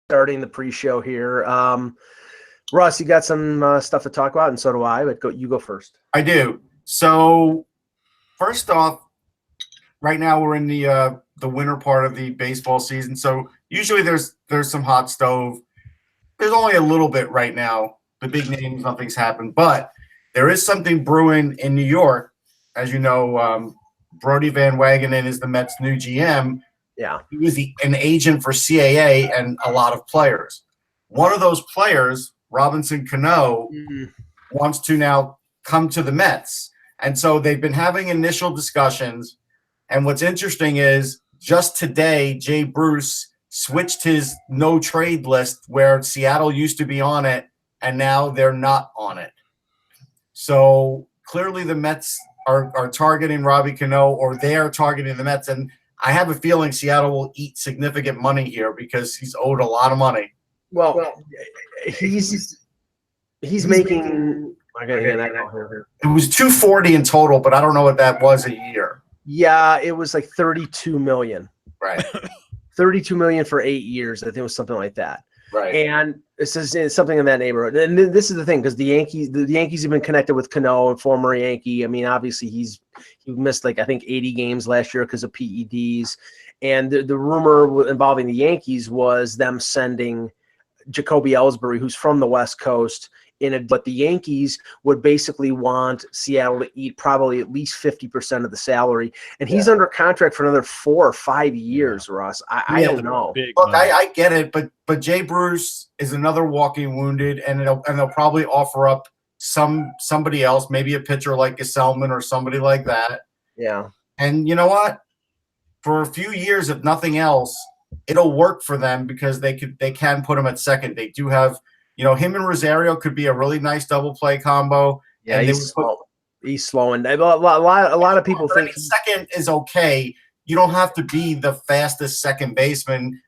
starting the pre-show here. Russ, you got some stuff to talk about, and so do I, but you go first. I do. So, first off, right now we're in the winter part of the baseball season. So usually there's some hot stove. There's only a little bit right now. The big names, nothing's happened, but there is something brewing in New York. As you know, Brody Van Wagenen is the Mets' new GM. Yeah, he was an agent for CAA and a lot of players. One of those players, Robinson Cano, wants to now come to the Mets. And so they've been having initial discussions. And what's interesting is just today, Jay Bruce switched his no-trade list where Seattle used to be on it, and now they're not on it. So clearly the Mets are targeting Robbie Cano, or they are targeting the Mets. And I have a feeling Seattle will eat significant money here because he's owed a lot of money. Well, he's making – it was $240 in total, but I don't know what that was a year. Yeah, it was like $32 million. Right. $32 million for 8 years. I think it was something like that. Right. And it's something in that neighborhood. And this is the thing, because the Yankees have been connected with Cano, a former Yankee. I mean, obviously he missed like I think 80 games last year because of PEDs. And the rumor involving the Yankees was them sending Jacoby Ellsbury, who's from the West Coast, but the Yankees would basically want Seattle to eat probably at least 50% of the salary. And he's under contract for another 4 or 5 years, Russ. I don't know. Look, I get it, but Jay Bruce is another walking wounded, and they'll probably offer up somebody else, maybe a pitcher like Gesellman or somebody like that. Yeah. And you know what? For a few years, if nothing else, it'll work for them because they can put him at second. They do have, him and Rosario could be a really nice double play combo. Yeah, he's slowing. A lot of people think second is okay. You don't have to be the fastest second baseman.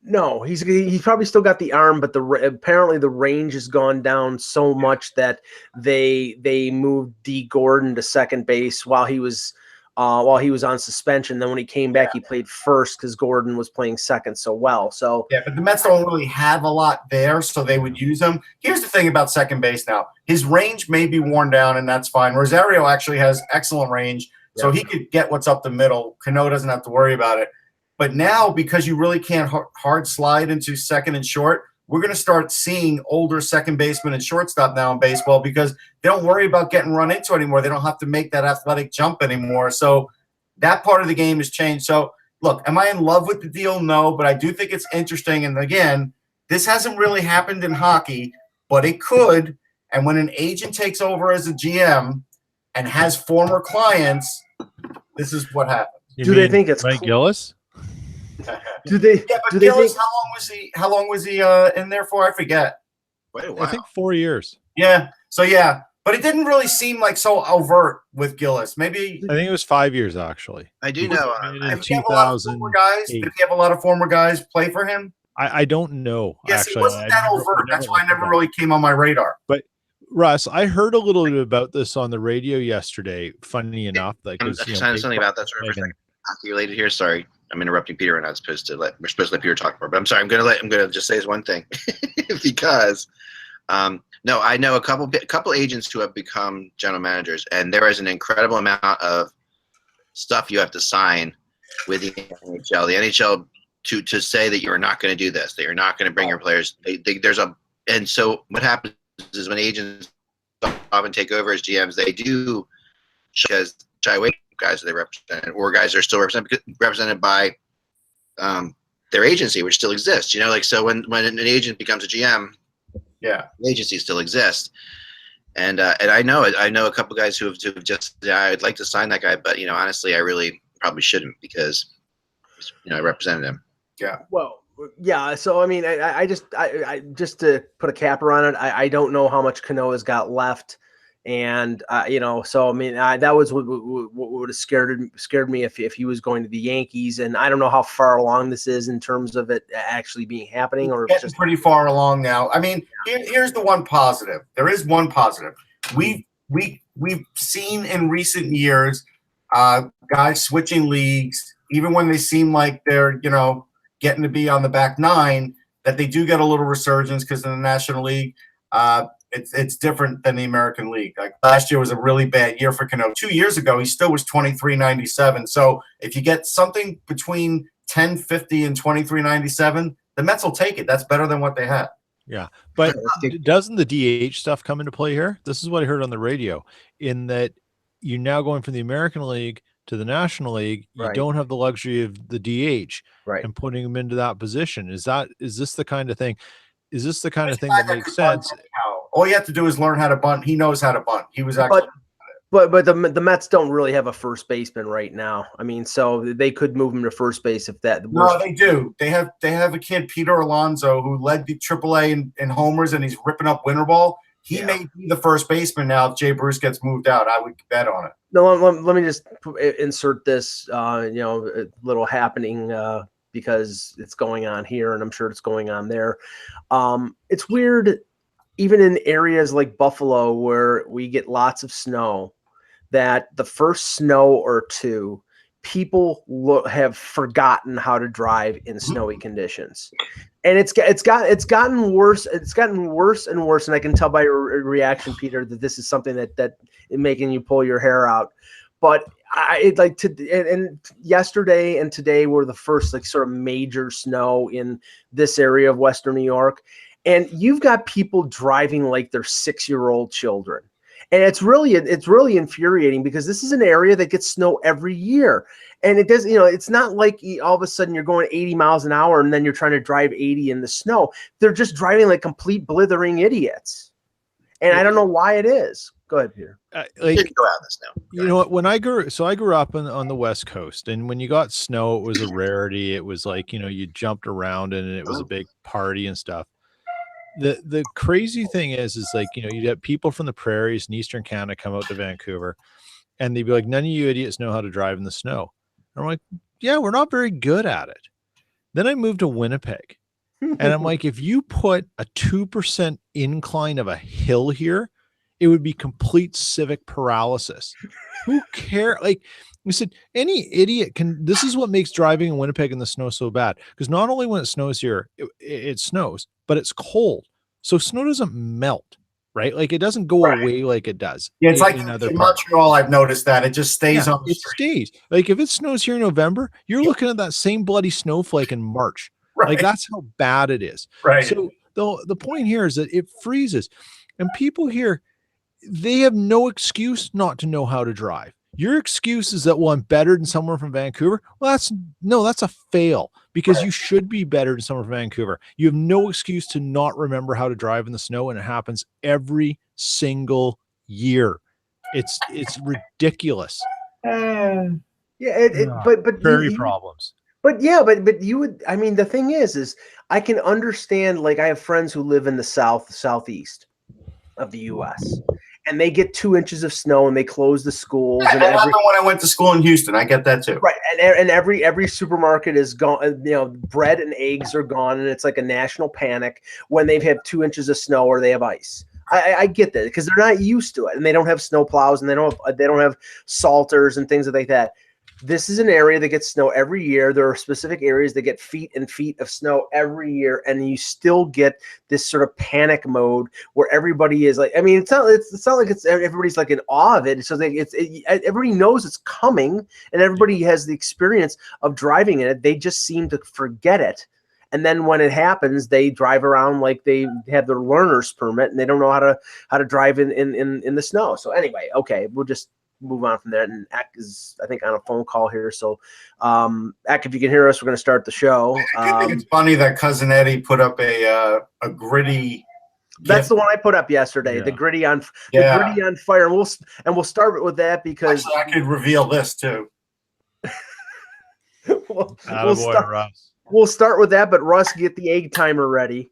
No, he's probably still got the arm, but apparently the range has gone down so much that they moved D. Gordon to second base while he was on suspension. Then when he came back, he played first because Gordon was playing second so well. So yeah, but the Mets don't really have a lot there, so they would use him. Here's the thing about second base now. His range may be worn down, and that's fine. Rosario actually has excellent range, so he could get what's up the middle. Cano doesn't have to worry about it. But now, because you really can't hard slide into second and short, we're going to start seeing older second baseman and shortstop now in baseball because they don't worry about getting run into anymore. They don't have to make that athletic jump anymore. So that part of the game has changed. So, look, am I in love with the deal? No, but I do think it's interesting. And, again, this hasn't really happened in hockey, but it could. And when an agent takes over as a GM and has former clients, this is what happens. Do they think it's Mike Gillis? Do they? Yeah, but Gillis, how long was he in there for? I forget. Wait a while. I think 4 years. Yeah. So yeah, but it didn't really seem like so overt with Gillis. Maybe I think it was 5 years actually. I do know. In 2000, did he have a lot of former guys play for him? I don't know. Yes, actually. it wasn't that overt. That's why it never really came on my radar. But Russ, I heard a little bit about this on the radio yesterday. Funny enough, like something about that sort of hockey related here. Sorry. I'm interrupting Peter, and we're supposed to let Peter talk more. But I'm sorry. I'm gonna just say this one thing because no, I know a couple agents who have become general managers, and there is an incredible amount of stuff you have to sign with the NHL. The NHL to say that you're not going to do this, that you're not going to bring your players. And so what happens is when agents often take over as GMs, they do shy away guys that they represent, or guys that are still represented by their agency, which still exists. So when an agent becomes a GM, the agency still exists. And I know a couple guys who have just I'd like to sign that guy, but honestly, I really probably shouldn't because I represented him. Yeah. Well, yeah. So I mean, I just to put a capper on it, I don't know how much Canoa's got left. And so I mean, that was what would have scared me if he was going to the Yankees. And I don't know how far along this is in terms of it actually being happening, or it's just pretty far along now. I mean, here's the one positive. There is one positive. We've seen in recent years guys switching leagues, even when they seem like they're getting to be on the back nine. that they do get a little resurgence because in the National League, it's different than the American League. Like last year was a really bad year for Cano. 2 years ago, he still was 23.97. So if you get something between 10.50 and 23.97, the Mets will take it. That's better than what they had. Yeah, but doesn't the DH stuff come into play here? This is what I heard on the radio, in that you're now going from the American League to the National League. You don't have the luxury of the DH and putting them into that position. Is this the kind of thing? Is this the kind of thing that makes sense? All you have to do is learn how to bunt. He knows how to bunt. He was actually. But the Mets don't really have a first baseman right now. I mean, so they could move him to first base if that. No, they do. They have a kid, Peter Alonso, who led the AAA in homers, and he's ripping up winter ball. He may be the first baseman now if Jay Bruce gets moved out. I would bet on it. No, let me just insert this, little happening because it's going on here, and I'm sure it's going on there. It's weird, even in areas like Buffalo where we get lots of snow, that the first snow or two, people have forgotten how to drive in snowy conditions, and it's gotten worse. It's gotten worse and worse, and I can tell by your reaction, Peter, that this is something that is making you pull your hair out. But and yesterday and today were the first sort of major snow in this area of Western New York, and you've got people driving like they're 6-year-old children. And it's really infuriating because this is an area that gets snow every year. And it does, it's not like all of a sudden you're going 80 miles an hour and then you're trying to drive 80 in the snow. They're just driving like complete blithering idiots. And I don't know why it is. Go ahead, Peter. Go out in the snow. You know what? When I grew up on the West Coast, and when you got snow, it was a rarity. It was like, you jumped around and it was a big party and stuff. The crazy thing is like, you'd have people from the prairies in Eastern Canada come out to Vancouver, and they'd be like, none of you idiots know how to drive in the snow. And I'm like, yeah, we're not very good at it. Then I moved to Winnipeg, and I'm like, if you put a 2% incline of a hill here, it would be complete civic paralysis. Who cares? Like we said, any idiot can. This is what makes driving in Winnipeg in the snow so bad. Because not only when it snows here, it snows, but it's cold. So snow doesn't melt, right? Like it doesn't go away like it does. Yeah, it's like in Montreal, I've noticed that. It just stays on the street. It stays. Like if it snows here in November, you're looking at that same bloody snowflake in March. Right. Like that's how bad it is. Right. So the point here is that it freezes. And people here, they have no excuse not to know how to drive. Your excuse is that, well, I'm better than someone from Vancouver. Well, that's a fail, because you should be better than someone from Vancouver. You have no excuse to not remember how to drive in the snow, and it happens every single year. It's ridiculous. But prairie problems. But you would. I mean, the thing is I can understand. Like I have friends who live in the southeast of the U.S. and they get 2 inches of snow and they close the schools. Yeah, and that happened when I went to school in Houston. I get that too. Right, and every supermarket is gone. Bread and eggs are gone, and it's like a national panic when they've had 2 inches of snow or they have ice. I get that because they're not used to it, and they don't have snow plows, and they don't have salters and things like that. This is an area that gets snow every year. There are specific areas that get feet and feet of snow every year, and you still get this sort of panic mode where everybody is like, I mean, it's not like everybody's like in awe of it. It's just like everybody knows it's coming, and everybody has the experience of driving in it. They just seem to forget it. And then when it happens, they drive around like they have their learner's permit and they don't know how to drive in the snow. So anyway, okay, we'll just move on from there. And Eck is, I think, on a phone call here. So, Eck, if you can hear us, we're going to start the show. I think it's funny that Cousin Eddie put up a gritty. That's the one I put up yesterday. Yeah. The gritty on fire. And we'll start with that because actually, I could reveal this too. We'll start with that, but Russ, get the egg timer ready.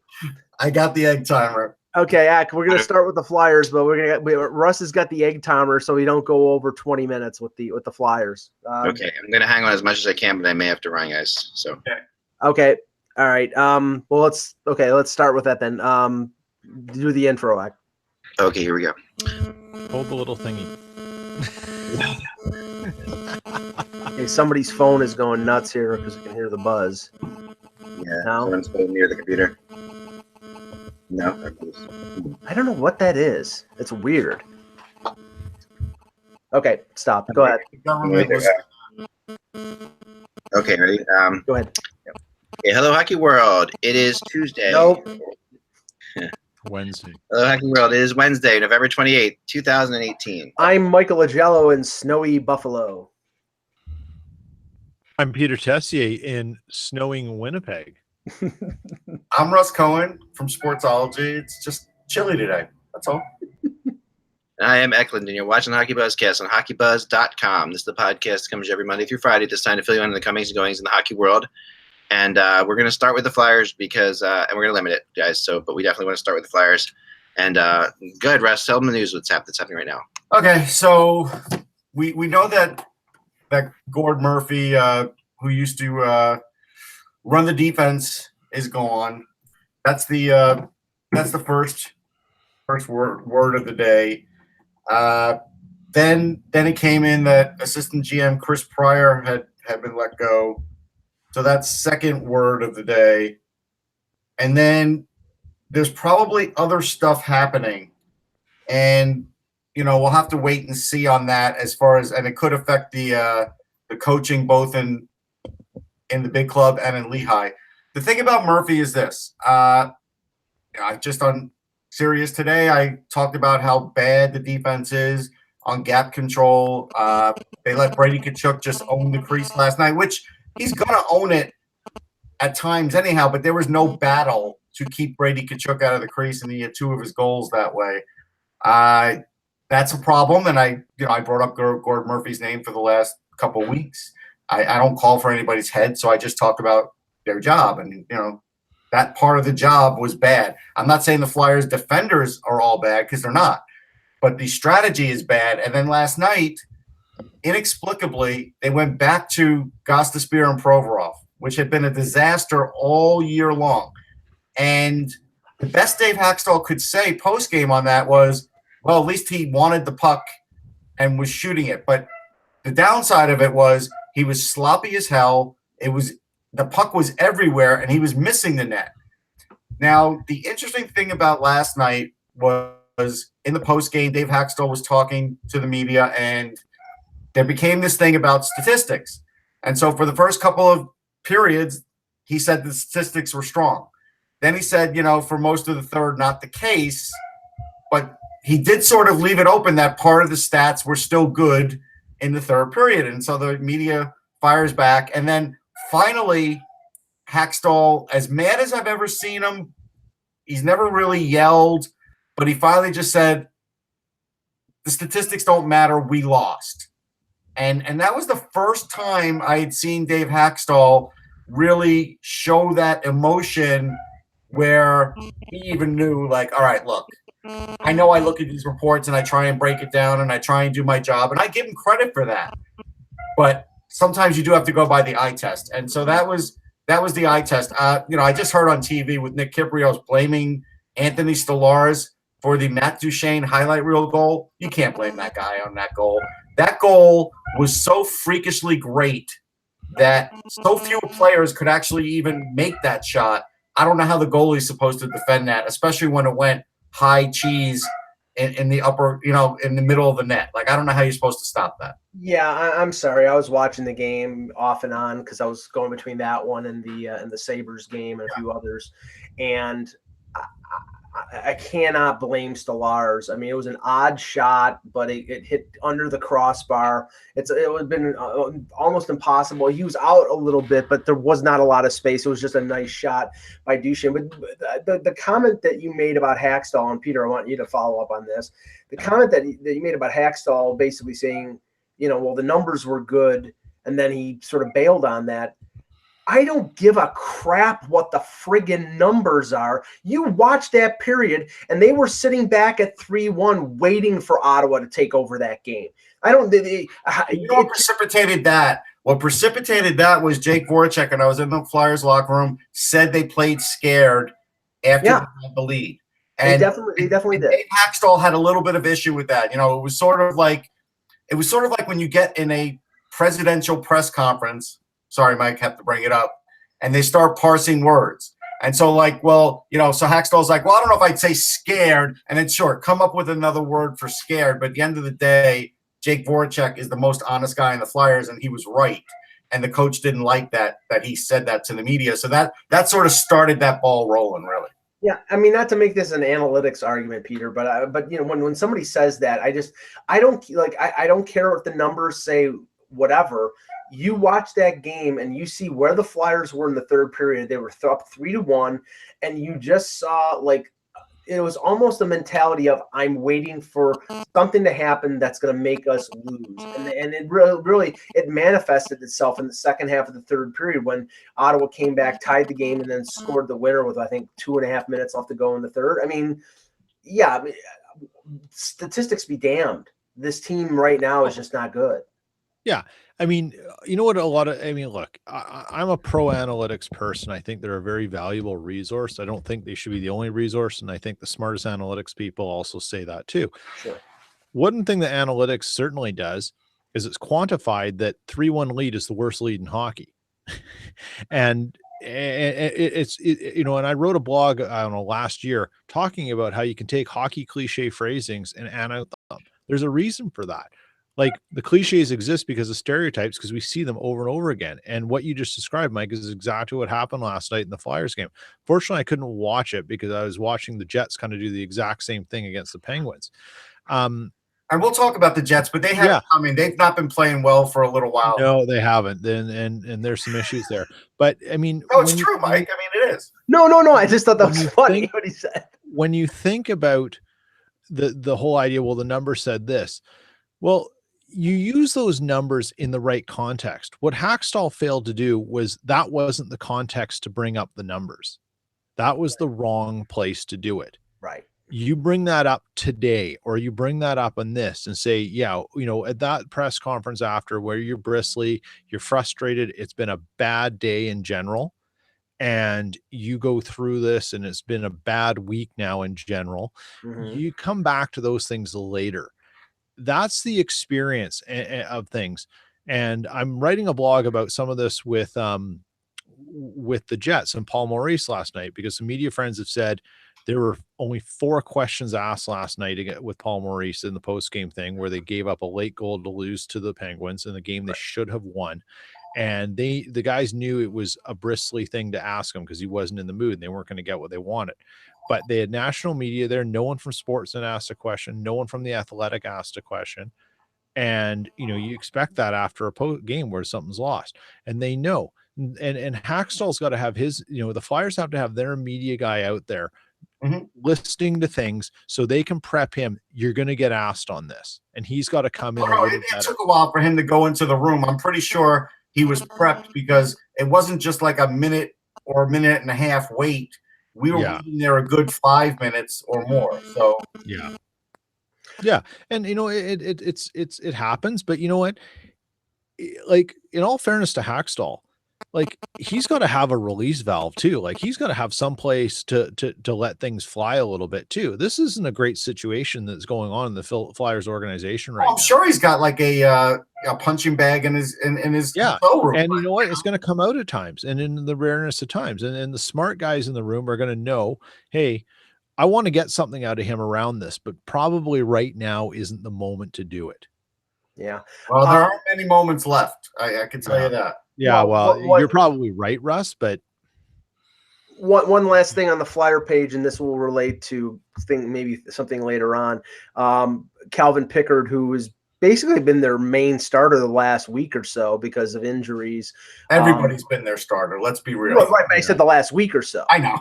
I got the egg timer. Okay, Eck, we're going to start with the Flyers, but Russ has got the egg timer, so we don't go over 20 minutes with the Flyers. Okay, I'm going to hang on as much as I can, but I may have to run, guys. So okay, all right. Let's start with that then. Do the intro, Eck. Okay, here we go. Hold the little thingy. Hey, somebody's phone is going nuts here because you can hear the buzz. Yeah, someone's near the computer. No. I don't know what that is. It's weird. Okay, stop. Go ahead. Government was Okay, ready? Go ahead. Okay, hello, Hockey World. It is Tuesday. Nope. Wednesday. Hello, Hockey World. It is Wednesday, November 28th, 2018. I'm Michael Agello in snowy Buffalo. I'm Peter Tessier in snowing Winnipeg. I'm Russ Cohen from Sportsology. It's just chilly today. That's all. And I am Eklund, and you're watching HockeyBuzzcast on HockeyBuzz.com. This is the podcast that comes every Monday through Friday at this time to fill you in on the comings and goings in the hockey world. And we're going to start with the Flyers because, and we're going to limit it, guys. But we definitely want to start with the Flyers. And go ahead, Russ. Tell them the news that's happening right now. Okay, so we know that Gord Murphy, who used to run the defense, is gone. That's the first word of the day. Then it came in that assistant GM Chris Pryor had been let go. So that's second word of the day. And then there's probably other stuff happening. And, we'll have to wait and see on that as far as, and it could affect the coaching both in the big club and in Lehigh. The thing about Murphy is this. Just on Sirius today, I talked about how bad the defense is on gap control. They let Brady Tkachuk just own the crease last night, which he's going to own it at times anyhow, but there was no battle to keep Brady Tkachuk out of the crease, and he had two of his goals that way. That's a problem, and I brought up Gord Murphy's name for the last couple of weeks. I don't call for anybody's head, so I just talk about their job, and that part of the job was bad. I'm not saying the Flyers defenders are all bad, because they're not, but the strategy is bad. And then last night, inexplicably, they went back to Gostisbehere and Provorov, which had been a disaster all year long. And the best Dave Haxtell could say post-game on that was, well, at least he wanted the puck and was shooting it. But the downside of it was he was sloppy as hell. The puck was everywhere, and he was missing the net. Now, the interesting thing about last night was in the post-game, Dave Haxtell was talking to the media, and there became this thing about statistics. And so for the first couple of periods, he said the statistics were strong. Then he said, for most of the third, not the case, but he did sort of leave it open that part of the stats were still good in the third period. And so the media fires back. And then finally, Haxtell, as mad as I've ever seen him, he's never really yelled, but he finally just said, the statistics don't matter, we lost. And that was the first time I had seen Dave Haxtell really show that emotion where he even knew, like, all right, look, I know I look at these reports and I try and break it down and I try and do my job, and I give him credit for that. But sometimes you do have to go by the eye test. And so that was the eye test. I just heard on TV with Nick Kiprios blaming Anthony Stolarz for the Matt Duchene highlight reel goal. You can't blame that guy on that goal. That goal was so freakishly great that so few players could actually even make that shot. I don't know how the goalie's supposed to defend that, especially when it went high cheese in the upper, in the middle of the net. Like, I don't know how you're supposed to stop that. Yeah, I'm sorry. I was watching the game off and on because I was going between that one and the Sabres game and a few others, and I cannot blame Stolarz. I mean, it was an odd shot, but it hit under the crossbar. It would have been almost impossible. He was out a little bit, but there was not a lot of space. It was just a nice shot by Duchene. But the comment that you made about Haxtell, and Peter, I want you to follow up on this. The comment that you made about Haxtell basically saying, well, the numbers were good, and then he sort of bailed on that. I don't give a crap what the friggin' numbers are. You watch that period, and they were sitting back at 3-1 waiting for Ottawa to take over that game. What precipitated that? What precipitated that was Jake Voracek, and I was in the Flyers locker room, said they played scared after they had the lead. And they definitely did. Dave Haxtell had a little bit of issue with that. It was sort of like when you get in a presidential press conference. Sorry, Mike, have to bring it up. And they start parsing words. And so like, well, so Hackstall's like, well, I don't know if I'd say scared. And then sure, come up with another word for scared. But at the end of the day, Jake Voracek is the most honest guy in the Flyers, and he was right. And the coach didn't like that he said that to the media. So that sort of started that ball rolling, really. Yeah, I mean, not to make this an analytics argument, Peter, but when somebody says that, I don't care if the numbers say whatever. You watch that game and you see where the Flyers were in the third period. They were up 3-1, and you just saw it was almost a mentality of I'm waiting for something to happen that's going to make us lose. And it really it manifested itself in the second half of the third period when Ottawa came back, tied the game, and then scored the winner with, I think, 2.5 minutes left to go in the third. I mean, yeah, statistics be damned. This team right now is just not good. Yeah. I mean, you know what? Look, I'm a pro analytics person. I think they're a very valuable resource. I don't think they should be the only resource. And I think the smartest analytics people also say that too. Sure. One thing that analytics certainly does is it's quantified that 3-1 lead is the worst lead in hockey. And and I wrote a blog, I don't know, last year talking about how you can take hockey cliche phrasings and analyze them. There's a reason for that. Like, the cliches exist because of stereotypes, because we see them over and over again. And what you just described, Mike, is exactly what happened last night in the Flyers game. Fortunately, I couldn't watch it because I was watching the Jets kind of do the exact same thing against the Penguins. And we'll talk about the Jets, but they have, I mean, they've not been playing well for a little while. No, they haven't. And there's some issues there. But I mean, no, it's true, Mike. I mean, it is. No. I just thought that was funny what he said. When you think about the whole idea, well, the number said this. Well, you use those numbers in the right context. What Hackstall failed to do was that wasn't the context to bring up the numbers. That was the wrong place to do it. Right. You bring that up today, or you bring that up on this and say, at that press conference after where you're bristly, you're frustrated, it's been a bad day in general, and you go through this and it's been a bad week now in general. Mm-hmm. You come back to those things later. That's the experience of things. And I'm writing a blog about some of this with the Jets and Paul Maurice last night, because some media friends have said there were only 4 questions asked last night with Paul Maurice in the post-game thing, where they gave up a late goal to lose to the Penguins in the game they should have won. And the guys knew it was a bristly thing to ask him because he wasn't in the mood and they weren't going to get what they wanted. But they had national media there. No one from Sportsnet asked a question. No one from The Athletic asked a question. And, you expect that after a game where something's lost. And they know. And Hackstall's got to have his, the Flyers have to have their media guy out there listening to things so they can prep him. You're going to get asked on this. And he's got to come in. It took a while for him to go into the room. I'm pretty sure he was prepped, because it wasn't just like a minute or a minute and a half wait. We were waiting there a good 5 minutes or more. So yeah, and it happens. But you know what? Like, in all fairness to Hackstall, like, he's got to have a release valve too. Like, he's got to have some place to let things fly a little bit too. This isn't a great situation that's going on in the Flyers organization right now. I'm sure he's got like a punching bag in his room. And you know what? It's going to come out at times, and in the rareness of times. And the smart guys in the room are going to know, hey, I want to get something out of him around this, but probably right now isn't the moment to do it. Yeah. Well, there aren't many moments left. I can tell you that. Yeah, well, you're probably right, Russ, but one last thing on the Flyer page, and this will relate to maybe something later on. Calvin Pickard, who has basically been their main starter the last week or so because of injuries. Everybody's been their starter. Let's be real. Right, but I said the last week or so. I know.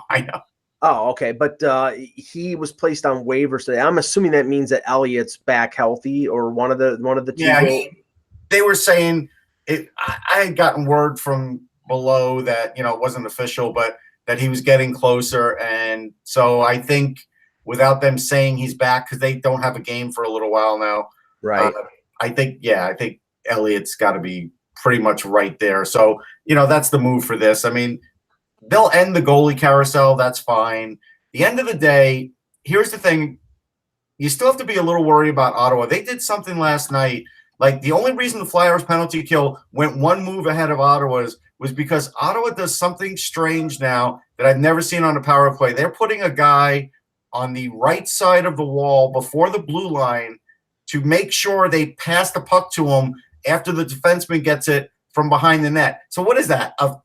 Oh, okay. But he was placed on waivers today. I'm assuming that means that Elliott's back healthy, or one of the two. Yeah, they were saying it. I had gotten word from below that it wasn't official, but that he was getting closer, and so I think without them saying he's back, because they don't have a game for a little while now. Right. I think Elliott's got to be pretty much right there. So that's the move for this. I mean, they'll end the goalie carousel. That's fine. The end of the day, here's the thing. You still have to be a little worried about Ottawa. They did something last night. Like, the only reason the Flyers penalty kill went one move ahead of Ottawa's was because Ottawa does something strange now that I've never seen on a power play. They're putting a guy on the right side of the wall before the blue line to make sure they pass the puck to him after the defenseman gets it from behind the net. So what is that? A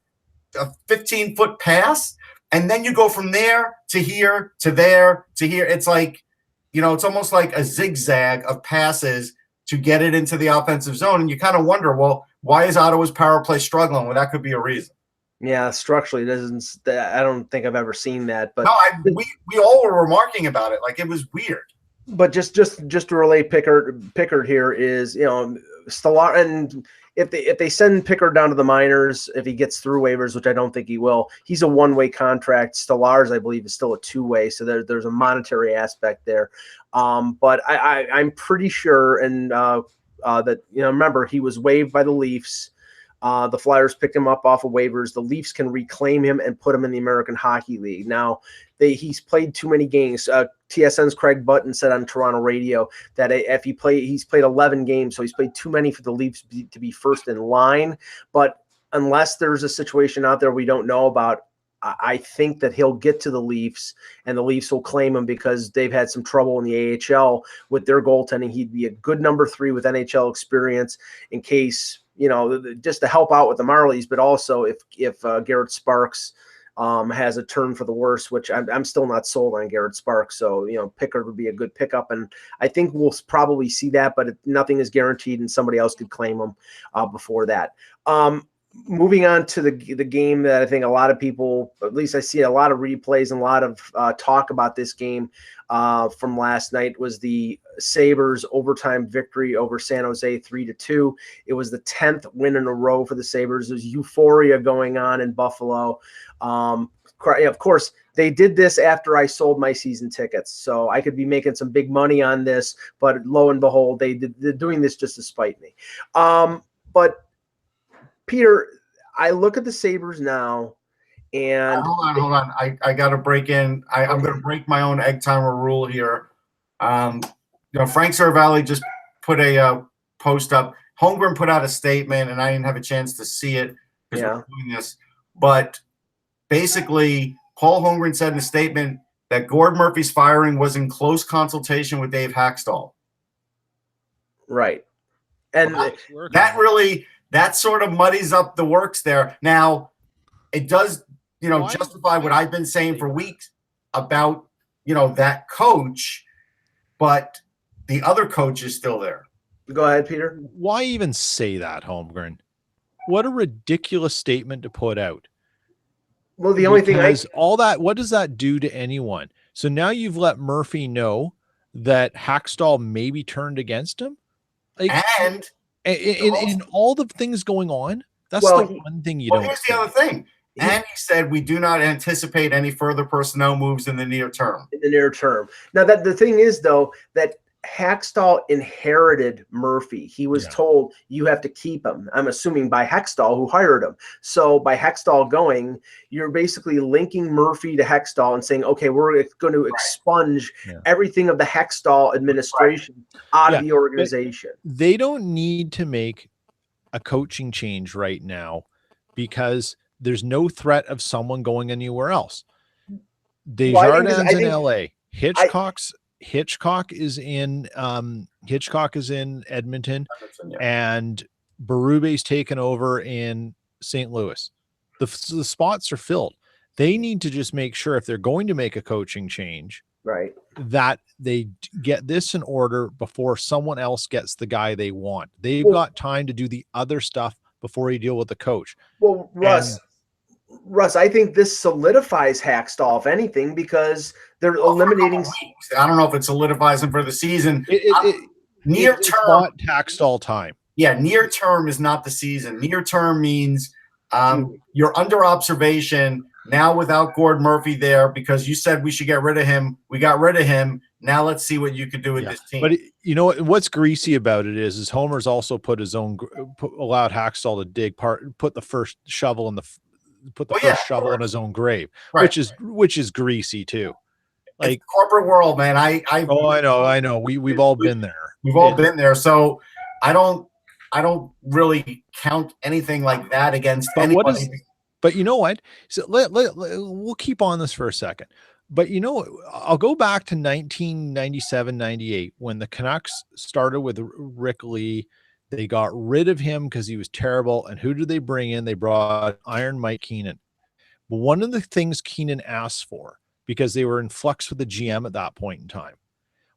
15-foot pass? And then you go from there to here to there to here. It's like, it's almost like a zigzag of passes to get it into the offensive zone. And you kind of wonder, well, why is Ottawa's power play struggling? Well, that could be a reason. Yeah, structurally, I don't think I've ever seen that. But no, we all were remarking about it. Like, it was weird. But just to relate Pickard here is, Stolar, and if they send Pickard down to the minors, if he gets through waivers, which I don't think he will, he's a one-way contract. Stolar's, I believe, is still a two-way, so there's a monetary aspect there. But I'm pretty sure, and that remember, he was waived by the Leafs. The Flyers picked him up off of waivers. The Leafs can reclaim him and put him in the American Hockey League. Now, he's played too many games. TSN's Craig Button said on Toronto radio that if he's played 11 games, so he's played too many for the Leafs to be first in line. But unless there's a situation out there we don't know about, I think that he'll get to the Leafs and the Leafs will claim him because they've had some trouble in the AHL with their goaltending. He'd be a good number 3 with NHL experience in case, just to help out with the Marlies, but also if Garrett Sparks has a turn for the worse, which I'm still not sold on Garrett Sparks. So, Pickard would be a good pickup. And I think we'll probably see that, but nothing is guaranteed and somebody else could claim him before that. Moving on to the game that I think a lot of people, at least I see a lot of replays and a lot of talk about this game from last night, was the Sabres overtime victory over San Jose 3-2. It was the 10th win in a row for the Sabres. There's euphoria going on in Buffalo. Of course, they did this after I sold my season tickets, so I could be making some big money on this, but lo and behold, they're doing this just to spite me. But Peter, I look at the Sabres now, and hold on. I got to break in. I'm going to break my own egg timer rule here. Frank Saravalli just put a post up. Holmgren put out a statement, and I didn't have a chance to see it because we're doing this. But basically, Paul Holmgren said in a statement that Gord Murphy's firing was in close consultation with Dave Haxtell. Right, and that sort of muddies up the works there. Now, it does, justify what I've been saying for weeks about, that coach, but the other coach is still there. Go ahead, Peter. Why even say that, Holmgren? What a ridiculous statement to put out. Well, the only thing what does that do to anyone? So now you've let Murphy know that Haxtell maybe turned against him. And in all the things going on, that's the one thing you don't. Here's the other thing. And he said, we do not anticipate any further personnel moves in the near term. Now, that the thing is, though, that Haxtell inherited Murphy. He was told you have to keep him. I'm assuming by Hextall, who hired him. So by Hextall going, you're basically linking Murphy to Hextall and saying, okay, we're going to expunge everything of the Hextall administration out of the organization. They don't need to make a coaching change right now because there's no threat of someone going anywhere else. Desjardins in LA. Hitchcock is in Edmonton, and Berube's taken over in St. Louis. The spots are filled. They need to just make sure if they're going to make a coaching change, right, that they get this in order before someone else gets the guy they want. They've got time to do the other stuff before you deal with the coach. Well, Russ, I think this solidifies Haxtell, if anything, because they're eliminating. I don't know if it solidifies him for the season. Near term, not Haxtell time. Yeah, near term is not the season. Near term means you're under observation now without Gord Murphy there because you said we should get rid of him. We got rid of him. Now let's see what you could do with this team. But what's greasy about it is Homer's also put his own allowed Haxtell to put the first shovel in the. First shovel in his own grave, which is greasy too. Like it's corporate world, man. I know. We've all been there. We've all been there. So I don't I don't really count anything like that against But anybody. But you know what? So we'll keep on this for a second. But you know, I'll go back to 1997, 98 when the Canucks started with Rick Lee. They got rid of him because he was terrible. And who did they bring in? They brought Iron Mike Keenan. But one of the things Keenan asked for, because they were in flux with the GM at that point in time,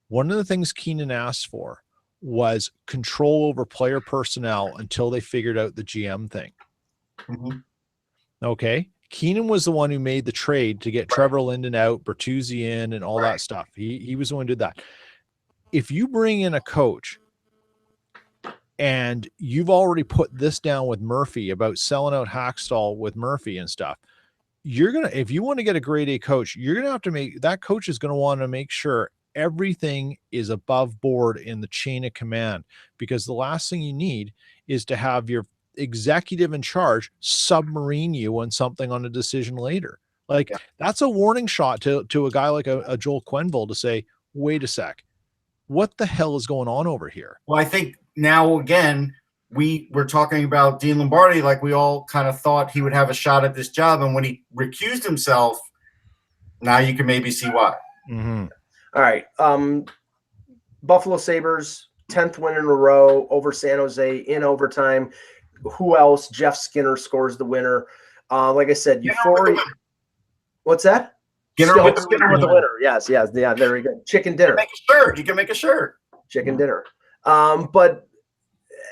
one of the things Keenan asked for was control over player personnel until they figured out the GM thing. Mm-hmm. Okay. Keenan was the one who made the trade to get Trevor Linden out, Bertuzzi in, and all that stuff. He was the one who did that. If you bring in a coach and you've already put this down with Murphy about selling out Hackstall with Murphy and stuff, if you want to get a grade A coach, you're going to have to that coach is going to want to make sure everything is above board in the chain of command, because the last thing you need is to have your executive in charge submarine you on something on a decision later. Like that's a warning shot to a guy like a Joel Quenneville to say, wait a sec, what the hell is going on over here? Well, I think now again, we're talking about Dean Lombardi, like we all kind of thought he would have a shot at this job. And when he recused himself, now you can maybe see why. Mm-hmm. All right. Buffalo Sabres, 10th win in a row over San Jose in overtime. Who else? Jeff Skinner scores the winner. Like I said, euphoria. What's that? Skinner with the winner. Yes. Yeah. There we go. Chicken dinner. You can make a shirt. Chicken dinner. But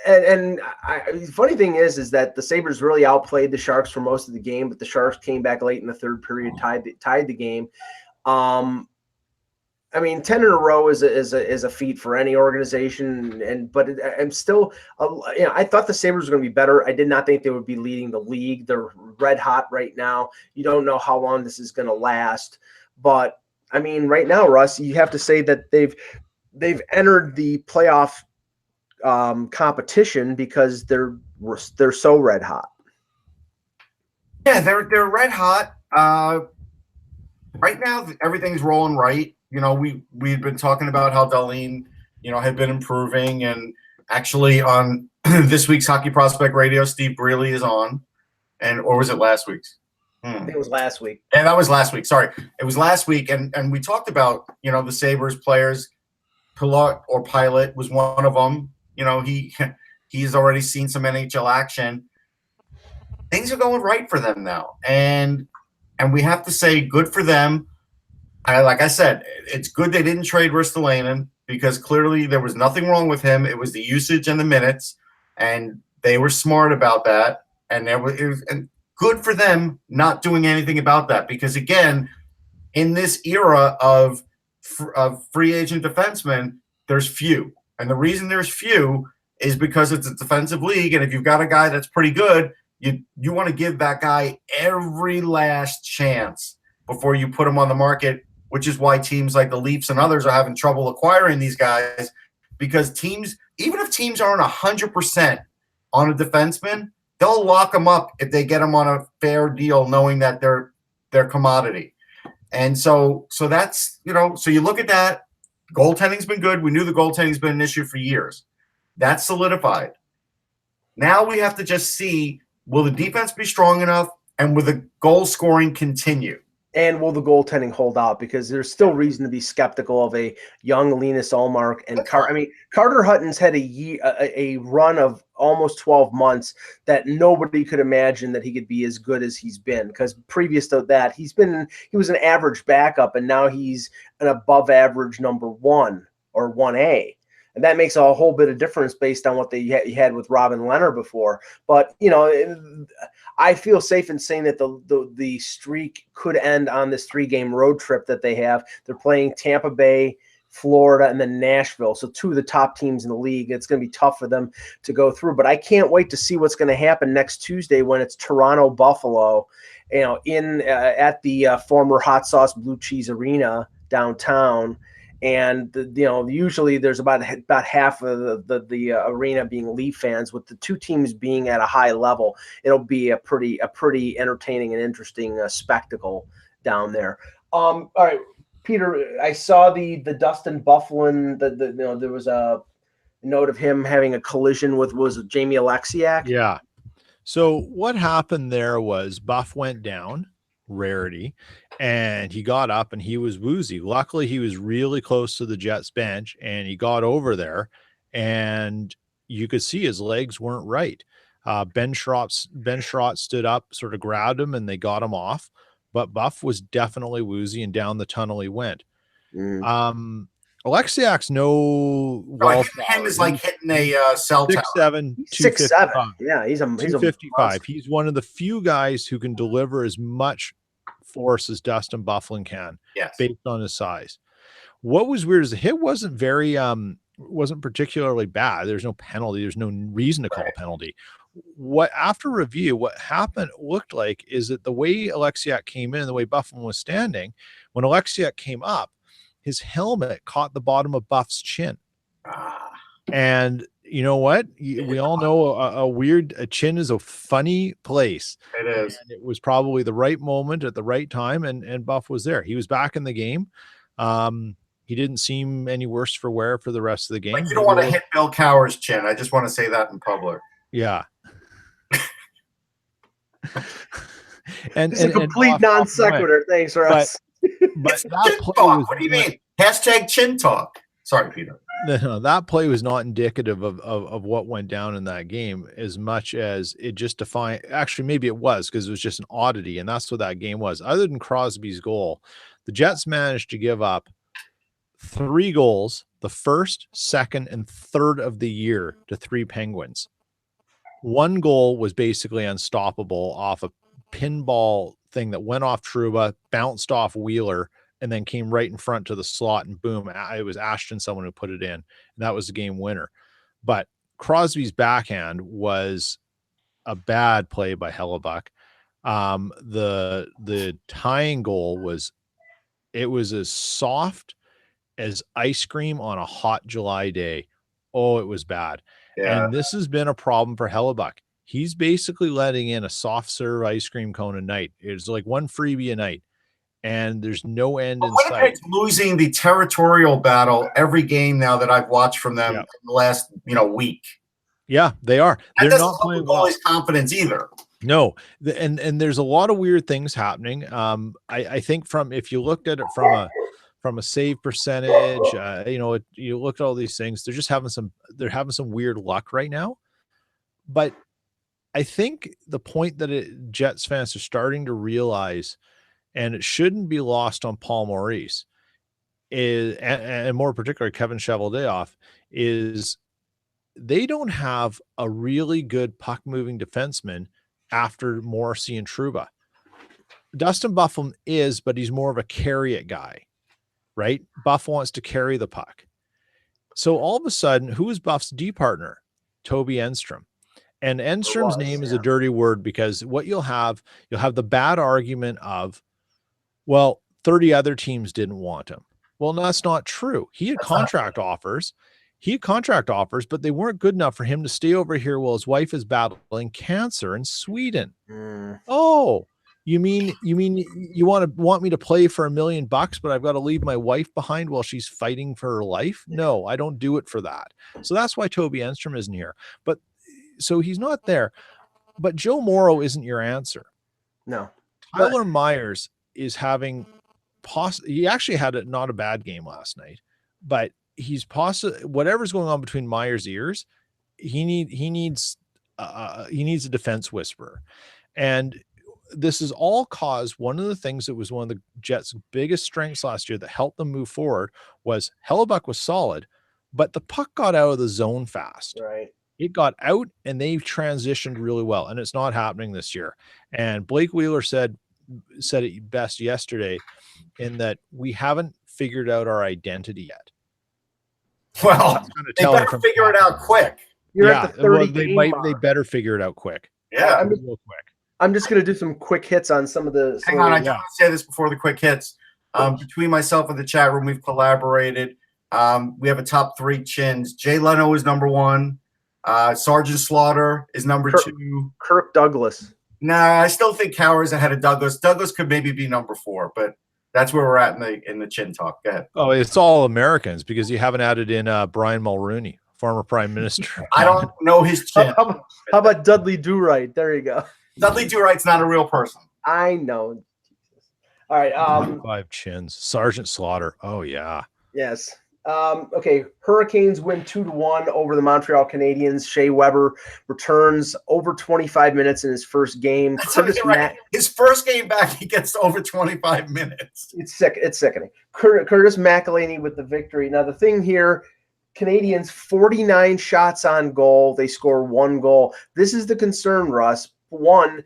the funny thing is that the Sabres really outplayed the Sharks for most of the game, but the Sharks came back late in the third period, tied the game. 10 in a row is a feat for any organization, but I'm still, I thought the Sabres were going to be better. I did not think they would be leading the league. They're red hot right now. You don't know how long this is going to last, but right now, Russ, you have to say that they've entered the playoff competition because they're so red hot. Yeah, they're red hot. Right now, everything's rolling right. We've been talking about how Darlene, had been improving, and actually on this week's Hockey Prospect Radio, Steve Brealey is on, or was it last week's? I think it was last week. Yeah, that was last week. Sorry, it was last week, and we talked about the Sabres players. Pilot was one of them. He's already seen some NHL action. Things are going right for them now, and we have to say good for them. Like I said, it's good they didn't trade Ristolainen, because clearly there was nothing wrong with him. It was the usage and the minutes, and they were smart about that. And and good for them not doing anything about that, because again, in this era of free agent defensemen, there's few, and the reason there's few is because it's a defensive league, and if you've got a guy that's pretty good, you want to give that guy every last chance before you put him on the market. Which is why teams like the Leafs and others are having trouble acquiring these guys, because teams, even if teams aren't 100% on a defenseman, they'll lock them up if they get them on a fair deal, knowing that they're commodity. And so that's, so you look at that. Goaltending's been good. We knew the goaltending's been an issue for years. That's solidified. Now we have to just see, will the defense be strong enough, and will the goal scoring continue? And will the goaltending hold out? Because there's still reason to be skeptical of a young Linus Ullmark and Carter Hutton's had a run of almost 12 months that nobody could imagine that he could be as good as he's been. Because previous to that, he was an average backup, and now he's an above average number 1 or 1A. And that makes a whole bit of difference based on what they had with Robin Leonard before. But, I feel safe in saying that the streak could end on this 3-game road trip that they have. They're playing Tampa Bay, Florida, and then Nashville. So 2 of the top teams in the league. It's going to be tough for them to go through. But I can't wait to see what's going to happen next Tuesday when it's Toronto Buffalo, at the former Hot Sauce Blue Cheese Arena downtown. And usually there's about half of the arena being Leaf fans, with the 2 teams being at a high level. It'll be a pretty entertaining and interesting spectacle down there. All right, Peter, I saw the Dustin Byfuglien. There was a note of him having a collision with Jamie Alexiak. Yeah. So what happened there was Buff went down, rarity, and he got up and he was woozy. Luckily, he was really close to the Jets bench and he got over there and you could see his legs weren't right. Ben Schrott stood up, sort of grabbed him and they got him off, but Buff was definitely woozy and down the tunnel he went. Alexiak's no him is like hitting a cell tower. 6'7", 6'7". Yeah, he's a 255. He's one of the few guys who can deliver as much force as Dustin Byfuglien can, based on his size. What was weird is the hit wasn't particularly bad. There's no penalty. There's no reason to call a penalty. After review, what happened looked like is that the way Alexiak came in, the way Byfuglien was standing, when Alexiak came up, his helmet caught the bottom of Buff's chin. And you know what? We all know a chin is a funny place. It is. And it was probably the right moment at the right time, and Buff was there. He was back in the game. He didn't seem any worse for wear for the rest of the game. Like you don't want to hit Bill Cowher's chin. I just want to say that in public. Yeah. It's a complete non sequitur. Thanks, Russ. But it's that chin talk. What do you mean? Hashtag chin talk. Sorry, Peter. No, that play was not indicative of what went down in that game as much as it just defined. Actually, maybe it was because it was just an oddity, and that's what that game was. Other than Crosby's goal, the Jets managed to give up 3 goals, the first, second, and third of the year to 3 Penguins. 1 goal was basically unstoppable off a pinball thing that went off Trouba, bounced off Wheeler, and then came right in front to the slot, and boom, it was Ashton, someone who put it in, and that was the game winner. But Crosby's backhand was a bad play by Hellebuck. The tying goal was as soft as ice cream on a hot July day. Oh, it was bad. Yeah. And this has been a problem for Hellebuck. He's basically letting in a soft serve ice cream cone a night. It's like 1 freebie a night, and there's no end in sight. Winnipeg's losing the territorial battle every game now that I've watched from them in the last week. Yeah, they are. They're not playing well. His confidence either. No, and there's a lot of weird things happening. I think if you looked at it from a save percentage, you look at all these things, they're having some weird luck right now. But I think the point that Jets fans are starting to realize, and it shouldn't be lost on Paul Maurice, and more particularly Kevin Cheveldayoff, is they don't have a really good puck-moving defenseman after Morrissey and Trouba. Dustin Byfuglien is, but he's more of a carry-it guy, right? Buff wants to carry the puck. So all of a sudden, who is Buff's D partner? Toby Enstrom. And Enstrom's name is a dirty word because what you'll have the bad argument of, well, 30 other teams didn't want him. Well, no, that's not true. He had contract offers, but they weren't good enough for him to stay over here while his wife is battling cancer in Sweden. Oh, you mean you want me to play for $1 million, but I've got to leave my wife behind while she's fighting for her life? No, I don't do it for that. So that's why Toby Enstrom isn't here. But so he's not there, but Joe Morrow isn't your answer. No. Tyler Myers is having he actually had not a bad game last night, but he's whatever's going on between Myers' ears, he needs a defense whisperer. And this is all caused, one of the things that was one of the Jets' biggest strengths last year that helped them move forward was Hellebuck was solid, but the puck got out of the zone fast. Right. It got out and they've transitioned really well, and it's not happening this year. And Blake Wheeler said it best yesterday in that we haven't figured out our identity yet. Well, they better figure it out quick. You're at the 30 they better figure it out quick. Yeah. Real quick. I'm just going to do some quick hits on some of the. Hang on, I do want to say this before the quick hits. Between myself and the chat room, we've collaborated. We have a top 3 chins. Jay Leno is number 1. Sergeant Slaughter is number 2. Kirk Douglas. Nah, I still think Cowher is ahead of Douglas. Douglas could maybe be number 4, but that's where we're at in the chin talk. Go ahead. Oh, it's all Americans because you haven't added in Brian Mulrooney. former Prime Minister. I don't know his chin. How about Dudley Do-Right? There you go. Dudley Do-Right's not a real person. I know. All right. 5 chins. Sergeant Slaughter. Oh yeah. Yes. Okay. Hurricanes win 2-1 over the Montreal Canadiens. Shea Weber returns over 25 minutes in his first game. His first game back, he gets over 25 minutes. It's sickening. Curtis McElhinney with the victory. Now the thing here, Canadians 49 shots on goal. They score 1 goal. This is the concern, Russ. One,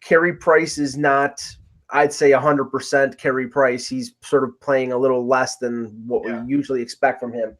Carey Price is not, I'd say 100% Carey Price. He's sort of playing a little less than what we usually expect from him.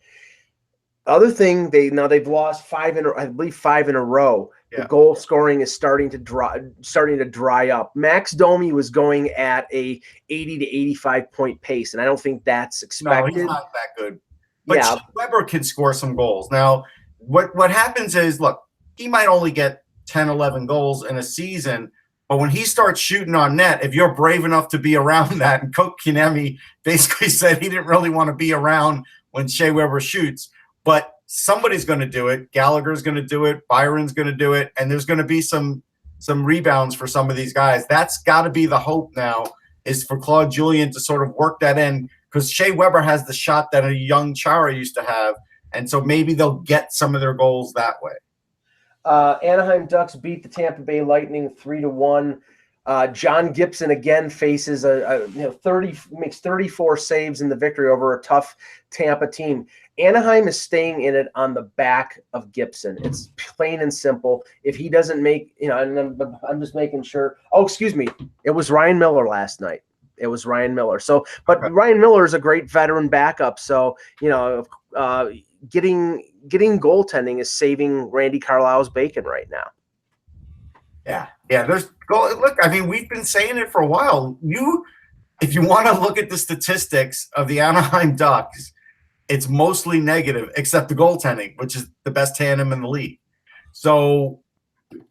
Other thing, they've lost 5 in a row. Yeah. The goal scoring is starting to dry up. Max Domi was going at a 80 to 85 point pace, and I don't think that's expected. No, he's not that good. But Shea Weber can score some goals. Now, what happens is, look, he might only get 10, 11 goals in a season, but when he starts shooting on net, if you're brave enough to be around that, and Coach Kinemi basically said he didn't really want to be around when Shea Weber shoots, but somebody's going to do it. Gallagher's going to do it. Byron's going to do it, and there's going to be some rebounds for some of these guys. That's got to be the hope now, is for Claude Julien to sort of work that in, because Shea Weber has the shot that a young Chara used to have, and so maybe they'll get some of their goals that way. Anaheim Ducks beat the Tampa Bay Lightning 3-1. John Gibson again faces makes 34 saves in the victory over a tough Tampa team. Anaheim is staying in it on the back of Gibson. It's plain and simple. If he doesn't make, and I'm just making sure. Oh, excuse me. It was Ryan Miller last night. It was Ryan Miller. So, but okay. Ryan Miller is a great veteran backup. So, getting goaltending is saving Randy Carlyle's bacon right now. Yeah. There's goal. Look, I mean, we've been saying it for a while. If you want to look at the statistics of the Anaheim Ducks, it's mostly negative, except the goaltending, which is the best tandem in the league. So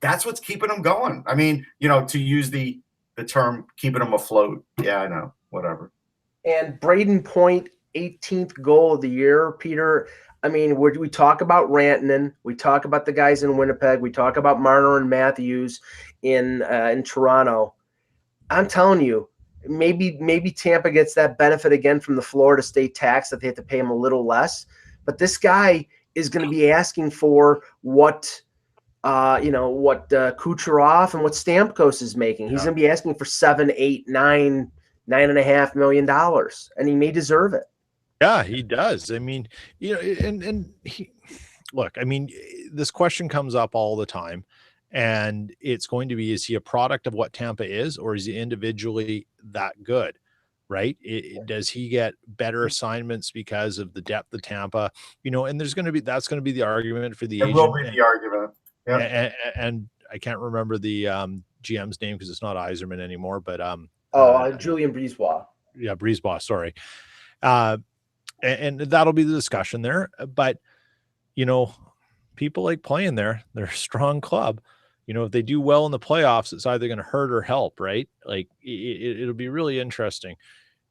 that's what's keeping them going. I mean, to use the term keeping them afloat. Yeah, I know. Whatever. And Braden Point, 18th goal of the year, Peter. I mean, we talk about Rantanen, we talk about the guys in Winnipeg, we talk about Marner and Matthews in Toronto. I'm telling you, maybe Tampa gets that benefit again from the Florida state tax that they have to pay him a little less. But this guy is going to be asking for what Kucherov and what Stamkos is making. He's going to be asking for $7, $8, $9, $9.5 million, and he may deserve it. Yeah, he does. I mean, look, I mean, this question comes up all the time, and it's going to be, is he a product of what Tampa is, or is he individually that good, right? Does he get better assignments because of the depth of Tampa? And that's going to be the argument for the agent. It will be the argument. Yeah. And I can't remember the GM's name because it's not Yzerman anymore, but Julian Brisebois. Yeah, Brisebois, sorry. And that'll be the discussion there. But, people like playing there. They're a strong club. If they do well in the playoffs, it's either going to hurt or help, right? Like it'll be really interesting.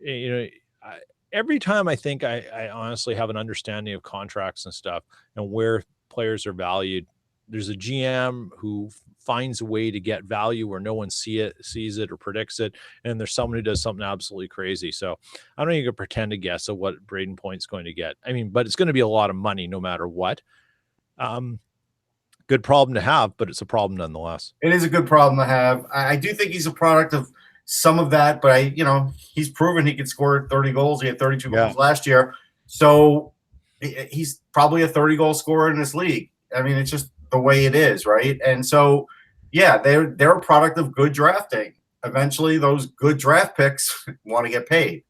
Every time I think I honestly have an understanding of contracts and stuff and where players are valued, there's a GM who finds a way to get value where no one sees it or predicts it, and there's someone who does something absolutely crazy. So I don't even pretend to guess at what Braden Point's going to get. I mean, but it's going to be a lot of money no matter what. Good problem to have, but it's a problem nonetheless. It is a good problem to have. I do think he's a product of some of that, but he's proven he could score 30 goals. He had 32 goals last year. So he's probably a 30-goal scorer in this league. I mean, it's just the way it is, right? And so, they're a product of good drafting. Eventually, those good draft picks want to get paid.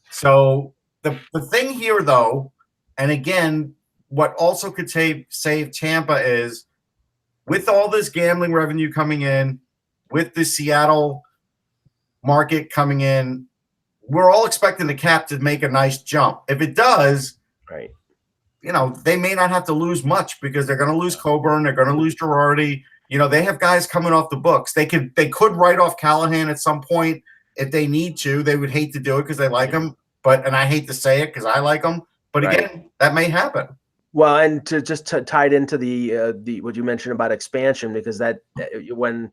So the thing here, though, and again, what also could save Tampa is, with all this gambling revenue coming in, with the Seattle market coming in, we're all expecting the cap to make a nice jump. If it does, right, they may not have to lose much because they're going to lose Coburn, they're going to lose Girardi. They have guys coming off the books. They could write off Callahan at some point if they need to. They would hate to do it because they like him, and I hate to say it because I like him. But again, that may happen. Well, and to just tied into the what you mentioned about expansion, because that when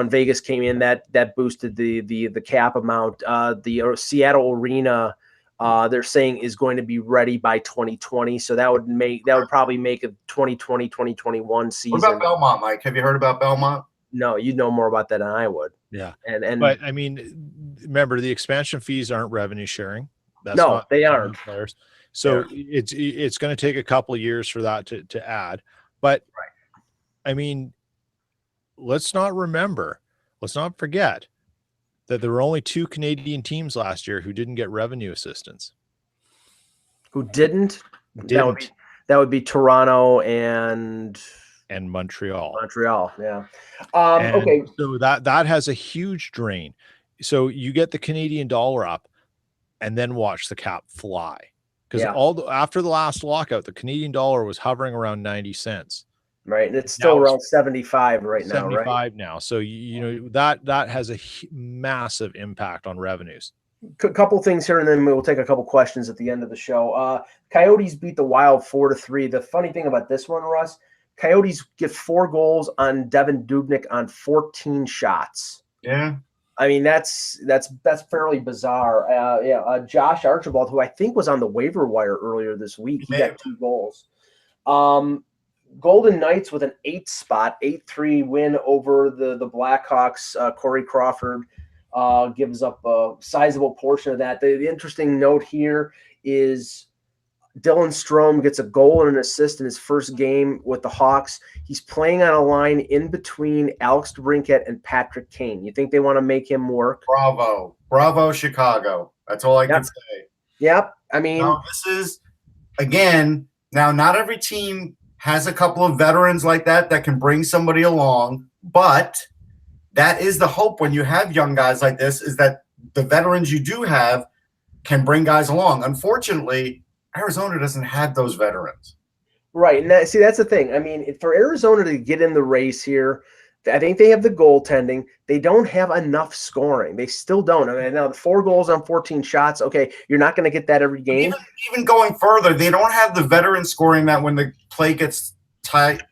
Vegas came in, that boosted the cap amount. The Seattle arena, they're saying is going to be ready by 2020, so that would probably make a 2020 2021 season. What about Belmont, Mike? Have you heard about Belmont? No, you know more about that than I would. Yeah, and but I mean, remember the expansion fees aren't revenue sharing. That's no, not they aren't. Players. So it's going to take a couple of years for that to add. But I mean, let's not forget that there were only 2 Canadian teams last year who didn't get revenue assistance. Who didn't? That would be Toronto and Montreal. Yeah. Okay. So that has a huge drain. So you get the Canadian dollar up, and then watch the cap fly. Because after the last lockout, the Canadian dollar was hovering around 90 cents. Right, and it's still around 75 right now, 75 right? now. So you know that has a massive impact on revenues. Couple things here, and then we'll take a couple questions at the end of the show. Coyotes beat the Wild 4-3. The funny thing about this one, Russ, Coyotes get 4 goals on Devin Dubnyk on 14 shots. Yeah. I mean, that's fairly bizarre. Josh Archibald, who I think was on the waiver wire earlier this week, he got 2 goals. Golden Knights with an 8-3 win over the Blackhawks. Corey Crawford gives up a sizable portion of that. The interesting note here is Dylan Strome gets a goal and an assist in his first game with the Hawks. He's playing on a line in between Alex DeBrincat and Patrick Kane. You think they want to make him work? Bravo, Chicago. That's all I can say. Yep. I mean, this is, again, now not every team has a couple of veterans like that can bring somebody along, but that is the hope when you have young guys like this, is that the veterans you do have can bring guys along. Unfortunately, Arizona doesn't have those veterans. Right. And that's the thing. I mean, for Arizona to get in the race here, I think they have the goaltending. They don't have enough scoring. They still don't. I mean, now the 4 goals on 14 shots, okay, you're not going to get that every game. Even going further, they don't have the veteran scoring that when the play gets tight,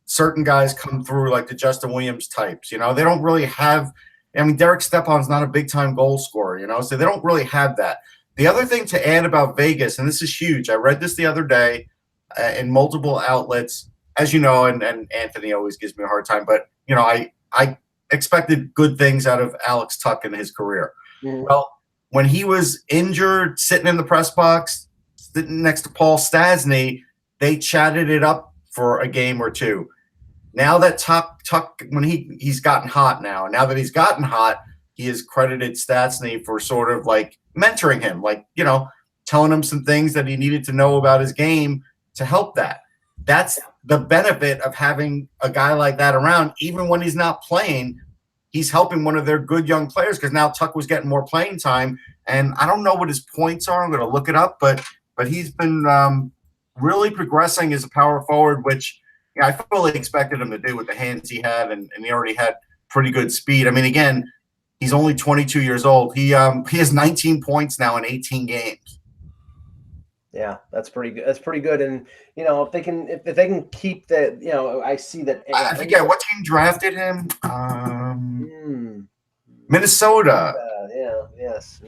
certain guys come through like the Justin Williams types. They don't really have – I mean, Derek Stepan's not a big-time goal scorer, so they don't really have that. The other thing to add about Vegas, and this is huge, I read this the other day in multiple outlets, as you know, and Anthony always gives me a hard time, but, I expected good things out of Alex Tuch in his career. Mm-hmm. Well, when he was injured, sitting in the press box, sitting next to Paul Stastny, they chatted it up for a game or 2. Now that Tuch, when he's gotten hot now that he's gotten hot, he has credited Stastny for sort of like mentoring him, like, telling him some things that he needed to know about his game to help that. That's the benefit of having a guy like that around. Even when he's not playing, he's helping one of their good young players, because now Tuch was getting more playing time. And I don't know what his points are. I'm going to look it up, but he's been really progressing as a power forward, which I fully expected him to do with the hands he had, and he already had pretty good speed. I mean, again, he's only 22 years old. He has 19 points now in 18 games. Yeah, that's pretty good. That's pretty good. And if they can keep that, I see that. I forget what team drafted him. Minnesota.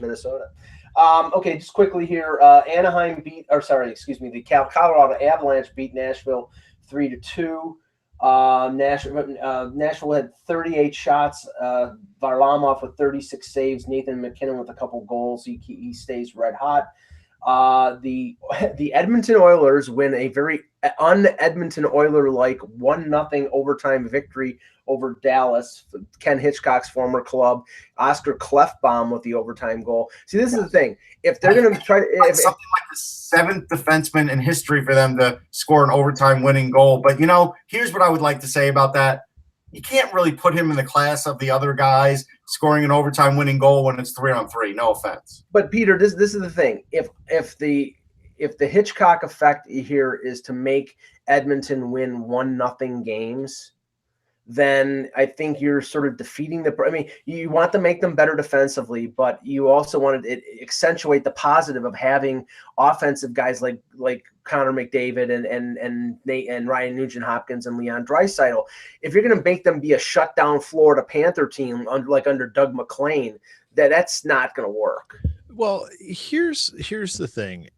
Minnesota. Okay, just quickly here. Anaheim the Colorado Avalanche beat Nashville 3-2. Nashville had 38 shots. Varlamov with 36 saves. Nathan McKinnon with a couple goals. He stays red hot. The Edmonton Oilers win a very un-Edmonton Oiler-like 1-0 overtime victory over Dallas. Ken Hitchcock's former club. Oscar Klefbom with the overtime goal. See, this is the thing. If they're going to try to – something like the 7th defenseman in history for them to score an overtime winning goal. But, here's what I would like to say about that. You can't really put him in the class of the other guys scoring an overtime winning goal when it's 3-on-3. No offense. But Peter, this is the thing. If the Hitchcock effect here is to make Edmonton win 1-0 games, then I think you're sort of defeating you want to make them better defensively, but you also want to accentuate the positive of having offensive guys like Connor McDavid and Ryan Nugent-Hopkins and Leon Draisaitl. If you're going to make them be a shutdown Florida Panther team under Doug McClain, that's not going to work. Well, here's the thing.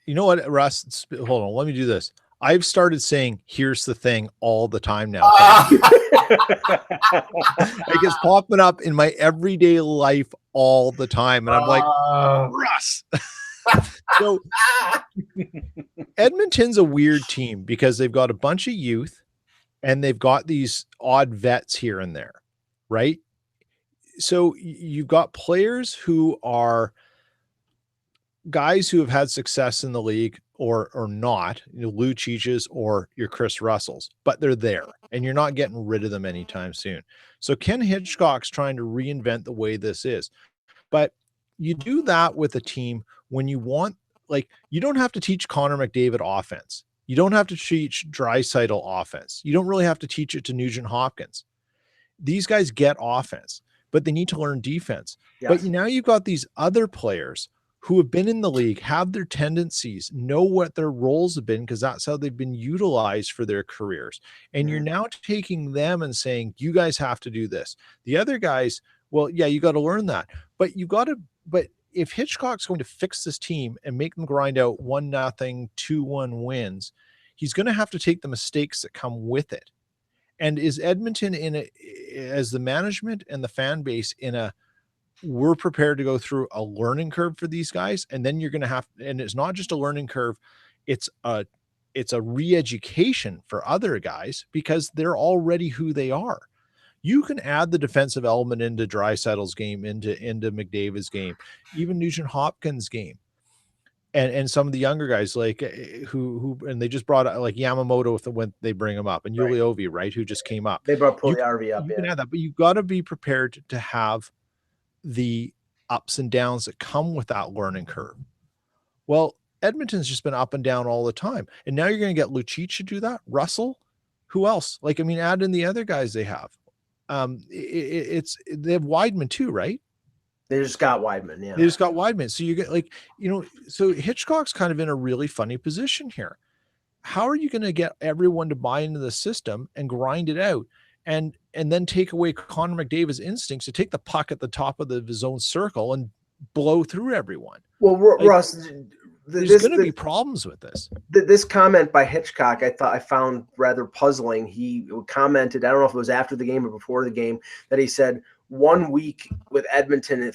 You know what, Russ? Hold on. Let me do this. I've started saying, here's the thing all the time now. Like it's popping up in my everyday life all the time. And I'm like, Russ. So Edmonton's a weird team because they've got a bunch of youth and they've got these odd vets here and there, right? So you've got players who are guys who have had success in the league or not, Lucich's or your Chris Russells, but they're there and you're not getting rid of them anytime soon. So Ken Hitchcock's trying to reinvent the way this is, but you do that with a team when you want, you don't have to teach Connor McDavid offense. You don't have to teach Draisaitl offense. You don't really have to teach it to Nugent Hopkins. These guys get offense, but they need to learn defense. Yes. But now you've got these other players who have been in the league, have their tendencies, know what their roles have been, because that's how they've been utilized for their careers. And you're now taking them and saying, you guys have to do this. The other guys, well, yeah, you got to learn that. But but if Hitchcock's going to fix this team and make them grind out 1-0, 2-1 wins, he's going to have to take the mistakes that come with it. And is Edmonton as the management and the fan base we're prepared to go through a learning curve for these guys. And then you're going to have, and it's not just a learning curve. It's a re-education for other guys because they're already who they are. You can add the defensive element into Draisaitl's game, into McDavid's game, even Nugent Hopkins' game. And some of the younger guys who and they just brought like Yamamoto when they bring him up and Yuli Ovi, right? Who just came up. They brought Puljujärvi up. You can add that, but you've got to be prepared to have the ups and downs that come with that learning curve. Well, Edmonton's just been up and down all the time. And now you're going to get Lucic to do that. Russell, who else? Add in the other guys they have. They have Weidman too, right? They just got Weidman. Yeah. They just got Weidman. So you get so Hitchcock's kind of in a really funny position here. How are you going to get everyone to buy into the system and grind it out? And then take away Connor McDavid's instincts to take the puck at the top of his own circle and blow through everyone. Well, Russ, there's going to be problems with this. This comment by Hitchcock, I found rather puzzling. He commented, I don't know if it was after the game or before the game, that he said 1 week with Edmonton,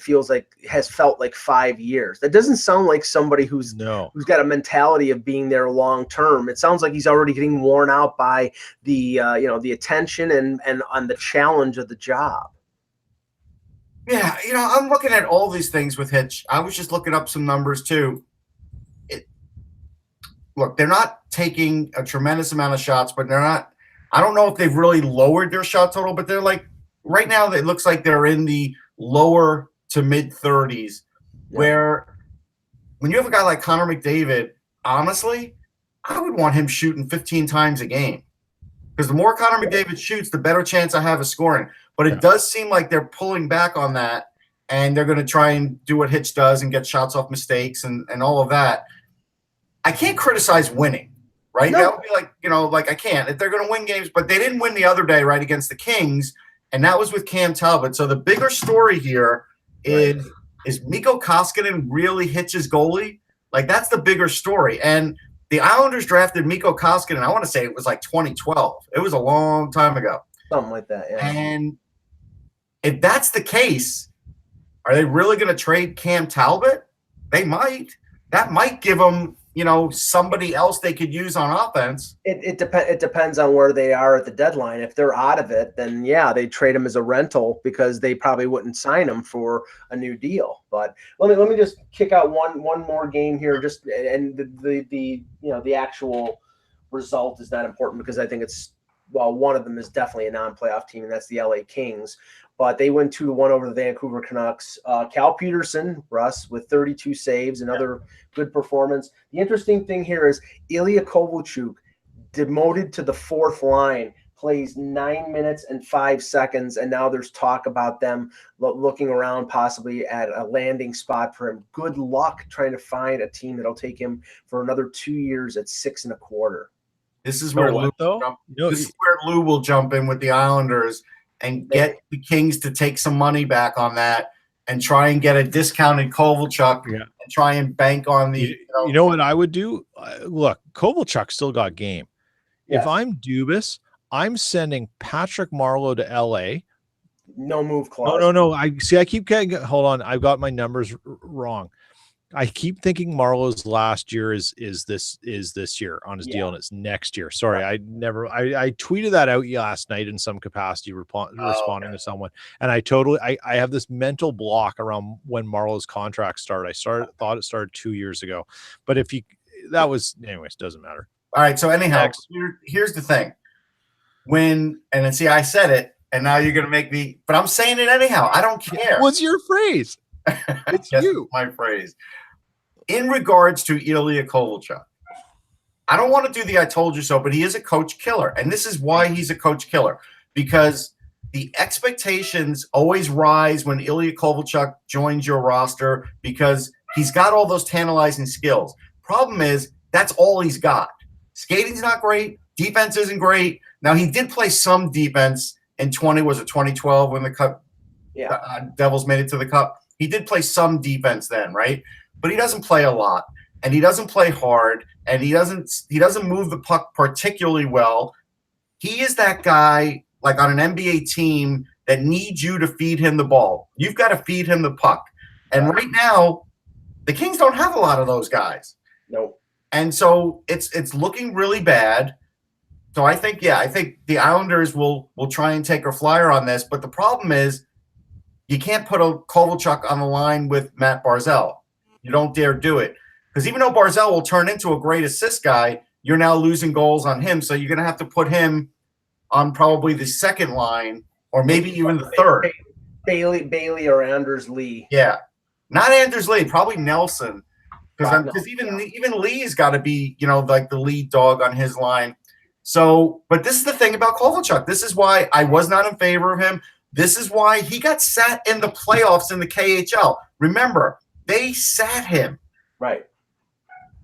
has felt like 5 years. That doesn't sound like somebody who's got a mentality of being there long term. It sounds like he's already getting worn out by the attention and on the challenge of the job. Yeah, I'm looking at all these things with Hitch. I was just looking up some numbers too. Look, they're not taking a tremendous amount of shots, but they're not. I don't know if they've really lowered their shot total, but they're right now, it looks like they're in the lower to mid 30s, where when you have a guy like Connor McDavid, honestly, I would want him shooting 15 times a game. Because the more Connor McDavid shoots, the better chance I have of scoring. But it does seem like they're pulling back on that, and they're going to try and do what Hitch does and get shots off mistakes and all of that. I can't criticize winning, right? No. That would be I can't. If they're going to win games, but they didn't win the other day, right, against the Kings, and that was with Cam Talbot. So the bigger story here is Mikko Koskinen really Hitch's goalie? That's the bigger story. And the Islanders drafted Mikko Koskinen, I want to say it was 2012. It was a long time ago. Something like that, yeah. And if that's the case, are they really going to trade Cam Talbot? They might. That might give them, somebody else they could use on offense. It depends on where they are at the deadline. If they're out of it, then they trade him as a rental because they probably wouldn't sign him for a new deal. But let me just kick out one more game here. And the actual result is not important because I think one of them is definitely a non-playoff team, and that's the LA Kings. But they win 2-1 over the Vancouver Canucks. Cal Peterson, Russ, with 32 saves, another good performance. The interesting thing here is Ilya Kovalchuk, demoted to the fourth line, plays 9 minutes and 5 seconds, and now there's talk about them looking around possibly at a landing spot for him. Good luck trying to find a team that'll take him for another 2 years at $6.25. This is where this is where Lou will jump in with the Islanders and get the Kings to take some money back on that and try and get a discounted Kovalchuk and try and bank on the. You know what I would do? Look, Kovalchuk still got game. Yes. If I'm Dubas, I'm sending Patrick Marleau to LA. No move clause. No. I keep getting. Hold on, I've got my numbers wrong. I keep thinking Marlowe's last year is this year on his deal, and it's next year. Sorry, I tweeted that out last night in some capacity, responding to someone, and I have this mental block around when Marlowe's contract started. Thought it started 2 years ago, but anyways, doesn't matter. All right, so anyhow, here's the thing. I said it, and now you're gonna make me, but I'm saying it anyhow. I don't care. What's your phrase? It's you. My phrase. In regards to Ilya Kovalchuk, I don't want to do the I told you so, but he is a coach killer. And this is why he's a coach killer, because the expectations always rise when Ilya Kovalchuk joins your roster because he's got all those tantalizing skills. Problem is, that's all he's got. Skating's not great. Defense isn't great. Now, he did play some defense in 2012 when the Cup Devils made it to the Cup. He did play some defense then, right? But he doesn't play a lot, and he doesn't play hard, and he doesn't move the puck particularly well. He is that guy, like on an NBA team, that needs you to feed him the ball. You've got to feed him the puck. And right now, the Kings don't have a lot of those guys. Nope. And so it's looking really bad. So I think the Islanders will try and take a flyer on this. But the problem is, you can't put a Kovalchuk on the line with Matt Barzal. You don't dare do it. Because even though Barzal will turn into a great assist guy, you're now losing goals on him. So you're going to have to put him on probably the second line or maybe even the third. Bailey or Anders Lee. Yeah. Not Anders Lee, probably Nelson. Because even Lee's got to be, like the lead dog on his line. So, but this is the thing about Kovalchuk. This is why I was not in favor of him. This is why he got sat in the playoffs in the KHL. Remember, they sat him. Right.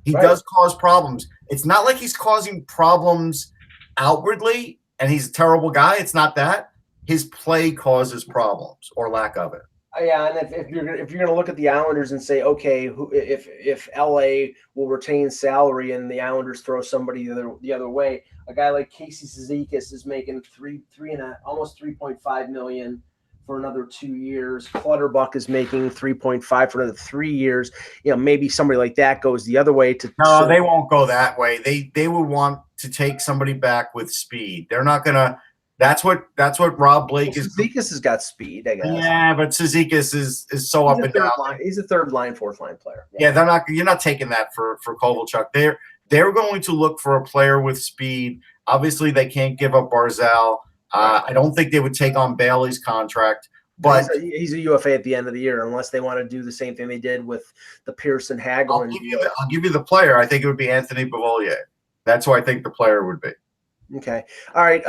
He does cause problems. It's not like he's causing problems outwardly and he's a terrible guy. It's not that. His play causes problems or lack of it. Yeah, and if you're going to look at the Islanders and say, okay, if LA will retain salary and the Islanders throw somebody the other way, a guy like Casey Cizikas is making almost $3.5 million for another 2 years. Clutterbuck is making $3.5 for another 3 years. Maybe somebody like that goes the other way. No, they won't go that way. They would want to take somebody back with speed. They're not going to. That's what Rob Blake is. Cizikas has got speed, I guess. Yeah, but Cizikas is so up and down. He's a third line, fourth line player. Yeah, they're not. You're not taking that for Kovalchuk. They're going to look for a player with speed. Obviously, they can't give up Barzal. I don't think they would take on Bailey's contract, but he's a UFA at the end of the year unless they want to do the same thing they did with the Pearson Hagelin. I'll give you the player. I think it would be Anthony Beauvillier. That's who I think the player would be. Okay. All right.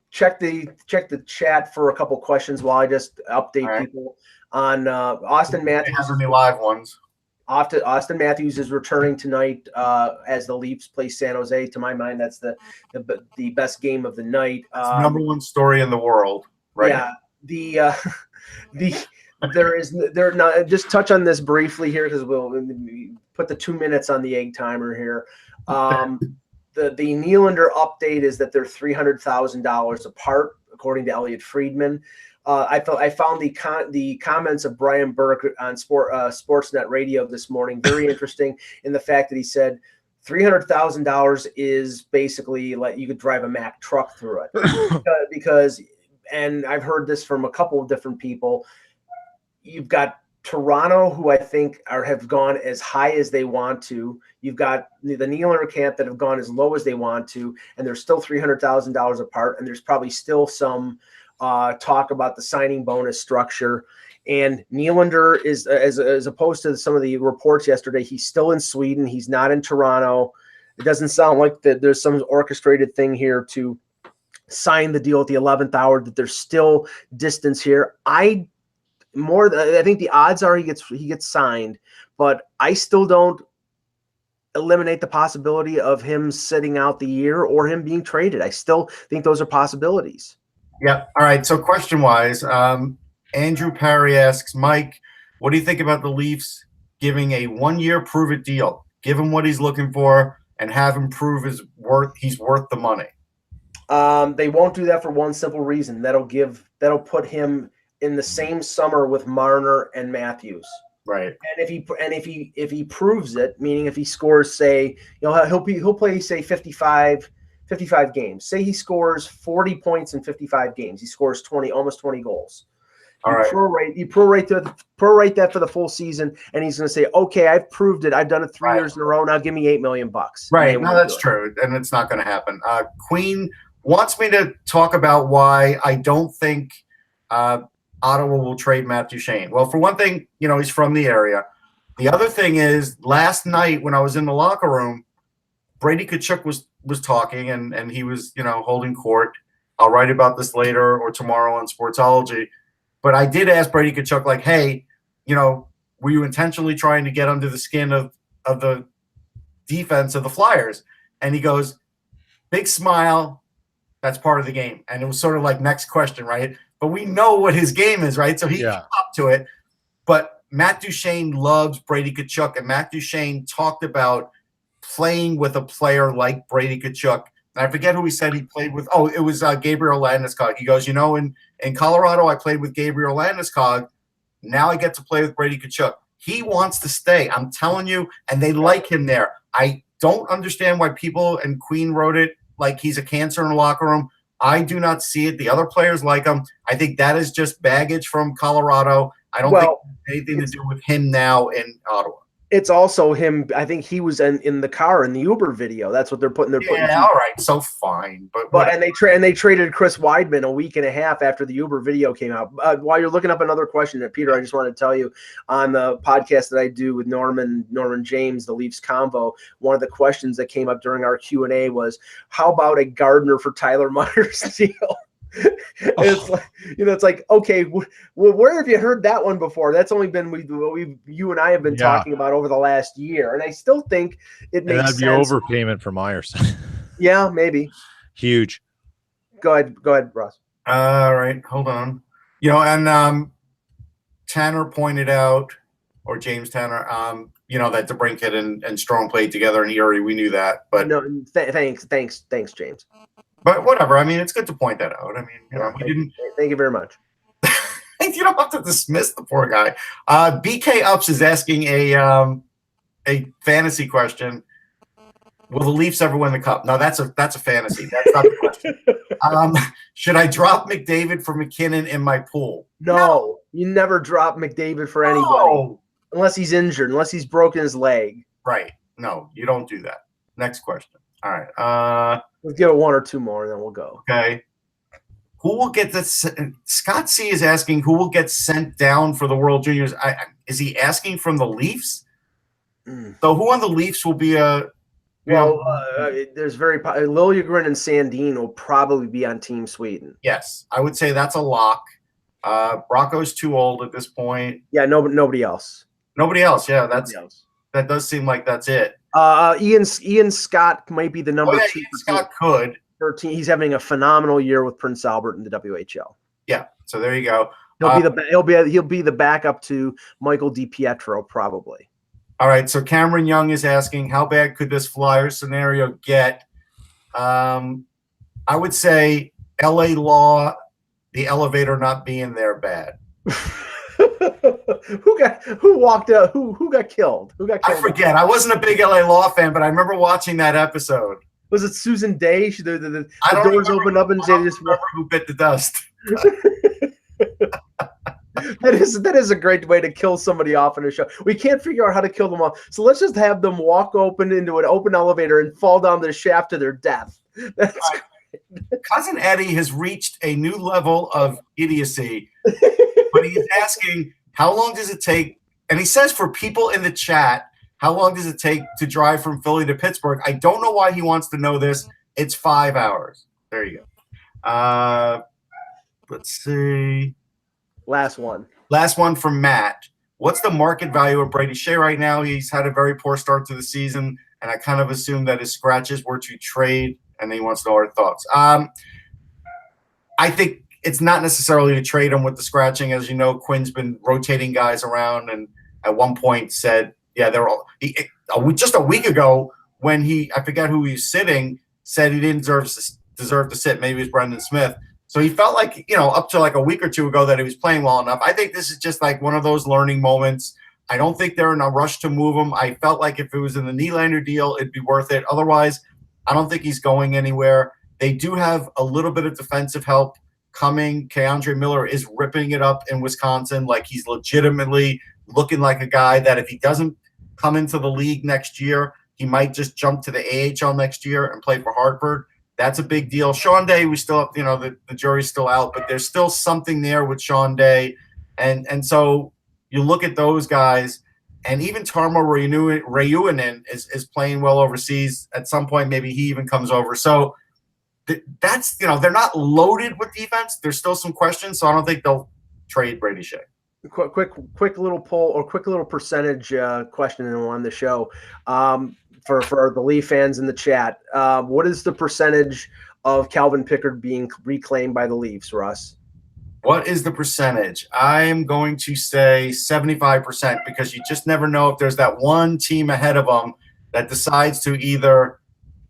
Check the chat for a couple questions while I just update people on Austin Matthews. Has any live ones? Austin Matthews is returning tonight as the Leafs play San Jose. To my mind, that's the best game of the night. Number one story in the world, right? Yeah. Just touch on this briefly here because we'll put the 2 minutes on the egg timer here. The Nylander update is that they're $300,000 apart, according to Elliot Friedman. I found the comments of Brian Burke on Sportsnet Radio this morning very interesting in the fact that he said $300,000 is basically like you could drive a Mack truck through it because, and I've heard this from a couple of different people. You've got Toronto, who I think have gone as high as they want to. You've got the Nylander camp that have gone as low as they want to, and they're still $300,000 apart. And there's probably still some talk about the signing bonus structure. And Nylander is, as opposed to some of the reports yesterday, he's still in Sweden. He's not in Toronto. It doesn't sound like that there's some orchestrated thing here to sign the deal at the 11th hour, that there's still distance here. I think the odds are he gets signed, but I still don't eliminate the possibility of him sitting out the year or him being traded. I still think those are possibilities. Yeah. All right. So question-wise, Andrew Parry asks, Mike, what do you think about the Leafs giving a 1-year prove-it deal? Give him what he's looking for and have him prove he's worth the money. They won't do that for one simple reason. That'll put him in the same summer with Marner and Matthews. Right. And if he proves it, meaning if he scores, say, he'll play, say, 55 games. Say he scores 40 points in 55 games. He scores almost 20 goals. All right. Prorate that for the full season, and he's going to say, "Okay, I've proved it. I've done it 3 years in a row. Now give me $8 million." Right. No, that's true, and it's not going to happen. Queen wants me to talk about why I don't think Ottawa will trade Matt Duchene. Well, for one thing, he's from the area. The other thing is, last night when I was in the locker room, Brady Tkachuk was talking, and he was holding court. I'll write about this later or tomorrow on Sportsology. But I did ask Brady Tkachuk, like, hey, were you intentionally trying to get under the skin of the defense of the Flyers? And he goes, big smile, that's part of the game. And it was sort of like, next question, right? But we know what his game is, right? So he came up to it. But Matt Duchene loves Brady Tkachuk, and Matt Duchene talked about playing with a player like Brady Tkachuk. I forget who he said he played with. Oh, it was Gabriel Landeskog. He goes, in Colorado, I played with Gabriel Landeskog. Now I get to play with Brady Tkachuk. He wants to stay. I'm telling you, and they like him there. I don't understand why people, and Queen wrote it like he's a cancer in the locker room. I do not see it. The other players like him. I think that is just baggage from Colorado. I don't think it has anything to do with him now in Ottawa. It's also him. I think he was in the car in the Uber video. That's what they're putting. Yeah, all right, so fine. But and they traded Chris Weidman a week and a half after the Uber video came out. While you're looking up another question, Peter, I just want to tell you on the podcast that I do with Norman James, the Leafs Convo. One of the questions that came up during our Q&A was, "How about a Gardner for Tyler Myers deal?" It's like, it's like, okay, where have you heard that one before? That's only been what you and I have been talking about over the last year, and I still think it makes sense. That'd be overpayment for Myers. Yeah, maybe. Huge. Go ahead, Ross. All right, hold on. And Tanner pointed out, or James Tanner, that DeBrincat and Strong played together, and we knew that. But no, thanks, James. But whatever. I mean, it's good to point that out. I mean, we didn't. Thank you very much. You don't have to dismiss the poor guy. BK Ups is asking a fantasy question. Will the Leafs ever win the Cup? No, that's a fantasy. That's not the question. Should I drop McDavid for McKinnon in my pool? No, you never drop McDavid for anybody unless he's injured, unless he's broken his leg. Right. No, you don't do that. Next question. All right. Let's give it one or two more, and then we'll go. Okay. Who will get this? Scott C is asking who will get sent down for the World Juniors. Is he asking from the Leafs? So who on the Leafs will be a? There's Liljegren and Sandin will probably be on Team Sweden. Yes, I would say that's a lock. Rocco's too old at this point. Yeah, nobody else. Nobody else. Yeah, that does seem like that's it. Ian Scott might be the number 2. Ian Scott could. 13. He's having a phenomenal year with Prince Albert in the WHL. Yeah, so there you go. He'll be the backup to Michael DiPietro probably. All right, so Cameron Young is asking, how bad could this Flyers scenario get? I would say LA Law, the elevator not being there bad. Who walked out? Who got killed? I forget. I wasn't a big LA Law fan, but I remember watching that episode. Was it Susan Day? The doors opened up and they just remember who bit the dust. That is a great way to kill somebody off in a show. We can't figure out how to kill them off, so let's just have them walk open into an open elevator and fall down the shaft to their death. That's Cousin Eddie has reached a new level of idiocy, but he's asking, how long does it take? And he says for people in the chat, how long does it take to drive from Philly to Pittsburgh? I don't know why he wants to know this. It's 5 hours. There you Let's see. Last one. Last one from Matt. What's the market value of Brady Shea right now? He's had a very poor start to the season, and I kind of assume that his scratches were to trade, and he wants to know our thoughts. I think it's not necessarily to trade him with the scratching. As you know, Quinn's been rotating guys around, and at one point said, yeah, they're all just a week ago when I forget who he was sitting, said he didn't deserve to sit. Maybe it was Brendan Smith. So he felt like, up to like a week or two ago that he was playing well enough. I think this is just like one of those learning moments. I don't think they're in a rush to move him. I felt like if it was in the Nylander deal, it'd be worth it. Otherwise, I don't think he's going anywhere. They do have a little bit of defensive help coming. Keandre Miller is ripping it up in Wisconsin. Like, he's legitimately looking like a guy that if he doesn't come into the league next year, he might just jump to the AHL next year and play for Hartford. That's a big deal. Sean Day, we still have, the jury's still out, but there's still something there with Sean Day. And so you look at those guys, and even Tarmo Reunanen is playing well overseas. At some point, maybe he even comes over. So that's, they're not loaded with defense. There's still some questions, so I don't think they'll trade Brady Shea. Quick little poll or quick little percentage question on the show. For the Leaf fans in the chat, what is the percentage of Calvin Pickard being reclaimed by the Leafs, Russ? What is the percentage? I'm going to say 75%, because you just never know if there's that one team ahead of them that decides to either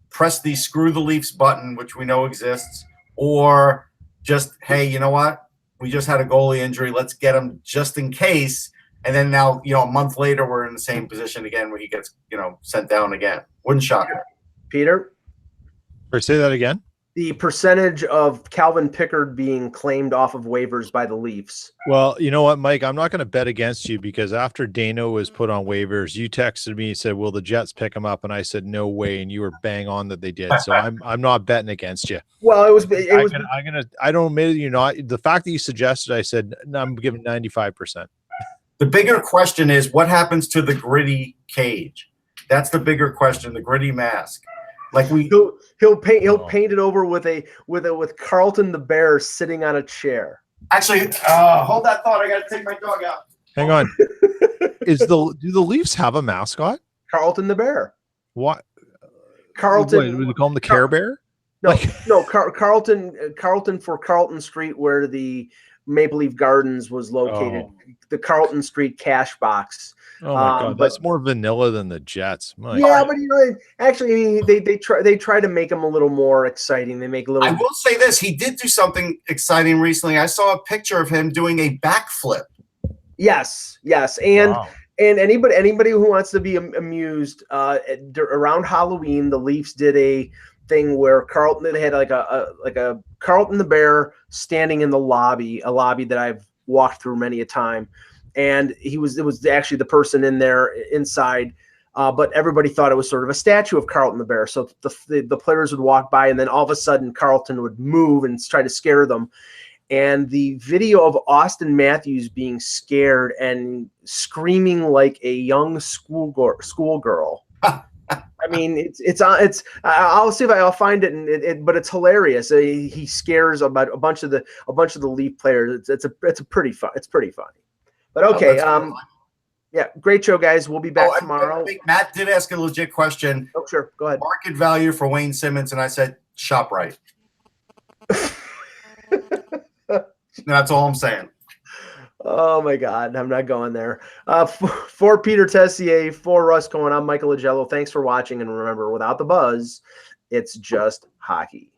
press the screw the Leafs button, which we know exists, or just, hey, you know what? We just had a goalie injury. Let's get him just in case. And then now, a month later, we're in the same position again where he gets, sent down again. Wouldn't shock me. Peter? Or say that again? The percentage of Calvin Pickard being claimed off of waivers by the Leafs. Well, you know what, Mike? I'm not going to bet against you, because after Dano was put on waivers, you texted me and said, will the Jets pick him up? And I said, no way. And you were bang on that they did. So I'm not betting against you. Well, I don't admit you not. The fact that you suggested, I said, no, I'm giving 95%. The bigger question is what happens to the gritty cage? That's the bigger question, the gritty mask. Like he'll paint it over with Carlton the Bear sitting on a chair. Actually, hold that thought. I got to take my dog out. Hang on. Do the Leafs have a mascot? Carlton the Bear. What? Carlton. Would they call him the Care Bear? No, Carlton for Carlton Street, where the Maple Leaf Gardens was located. Oh. The Carlton Street cash box. Oh my God, that's more vanilla than the Jets. Yeah, but actually, they try to make him a little more exciting. They make a little. I will say this: he did do something exciting recently. I saw a picture of him doing a backflip. Yes, and Wow. and anybody who wants to be amused, around Halloween, the Leafs did a thing where Carlton, they had like a Carlton the Bear standing in the lobby, a lobby that I've walked through many a time. And it was actually the person in there inside, but everybody thought it was sort of a statue of Carlton the Bear. So the players would walk by, and then all of a sudden Carlton would move and try to scare them. And the video of Austin Matthews being scared and screaming like a young schoolgirl. I mean, I'll see if I'll find it, but it's hilarious. He scares about a bunch of the Leaf players. It's pretty funny. But okay, yeah, great show, guys. We'll be back tomorrow. Matt did ask a legit question. Oh, sure, go ahead. Market value for Wayne Simmons, and I said ShopRite. That's all I'm saying. Oh my God, I'm not going there. For Peter Tessier, for Russ Cohen, I'm Michael Agello. Thanks for watching, and remember, without the buzz, it's just hockey.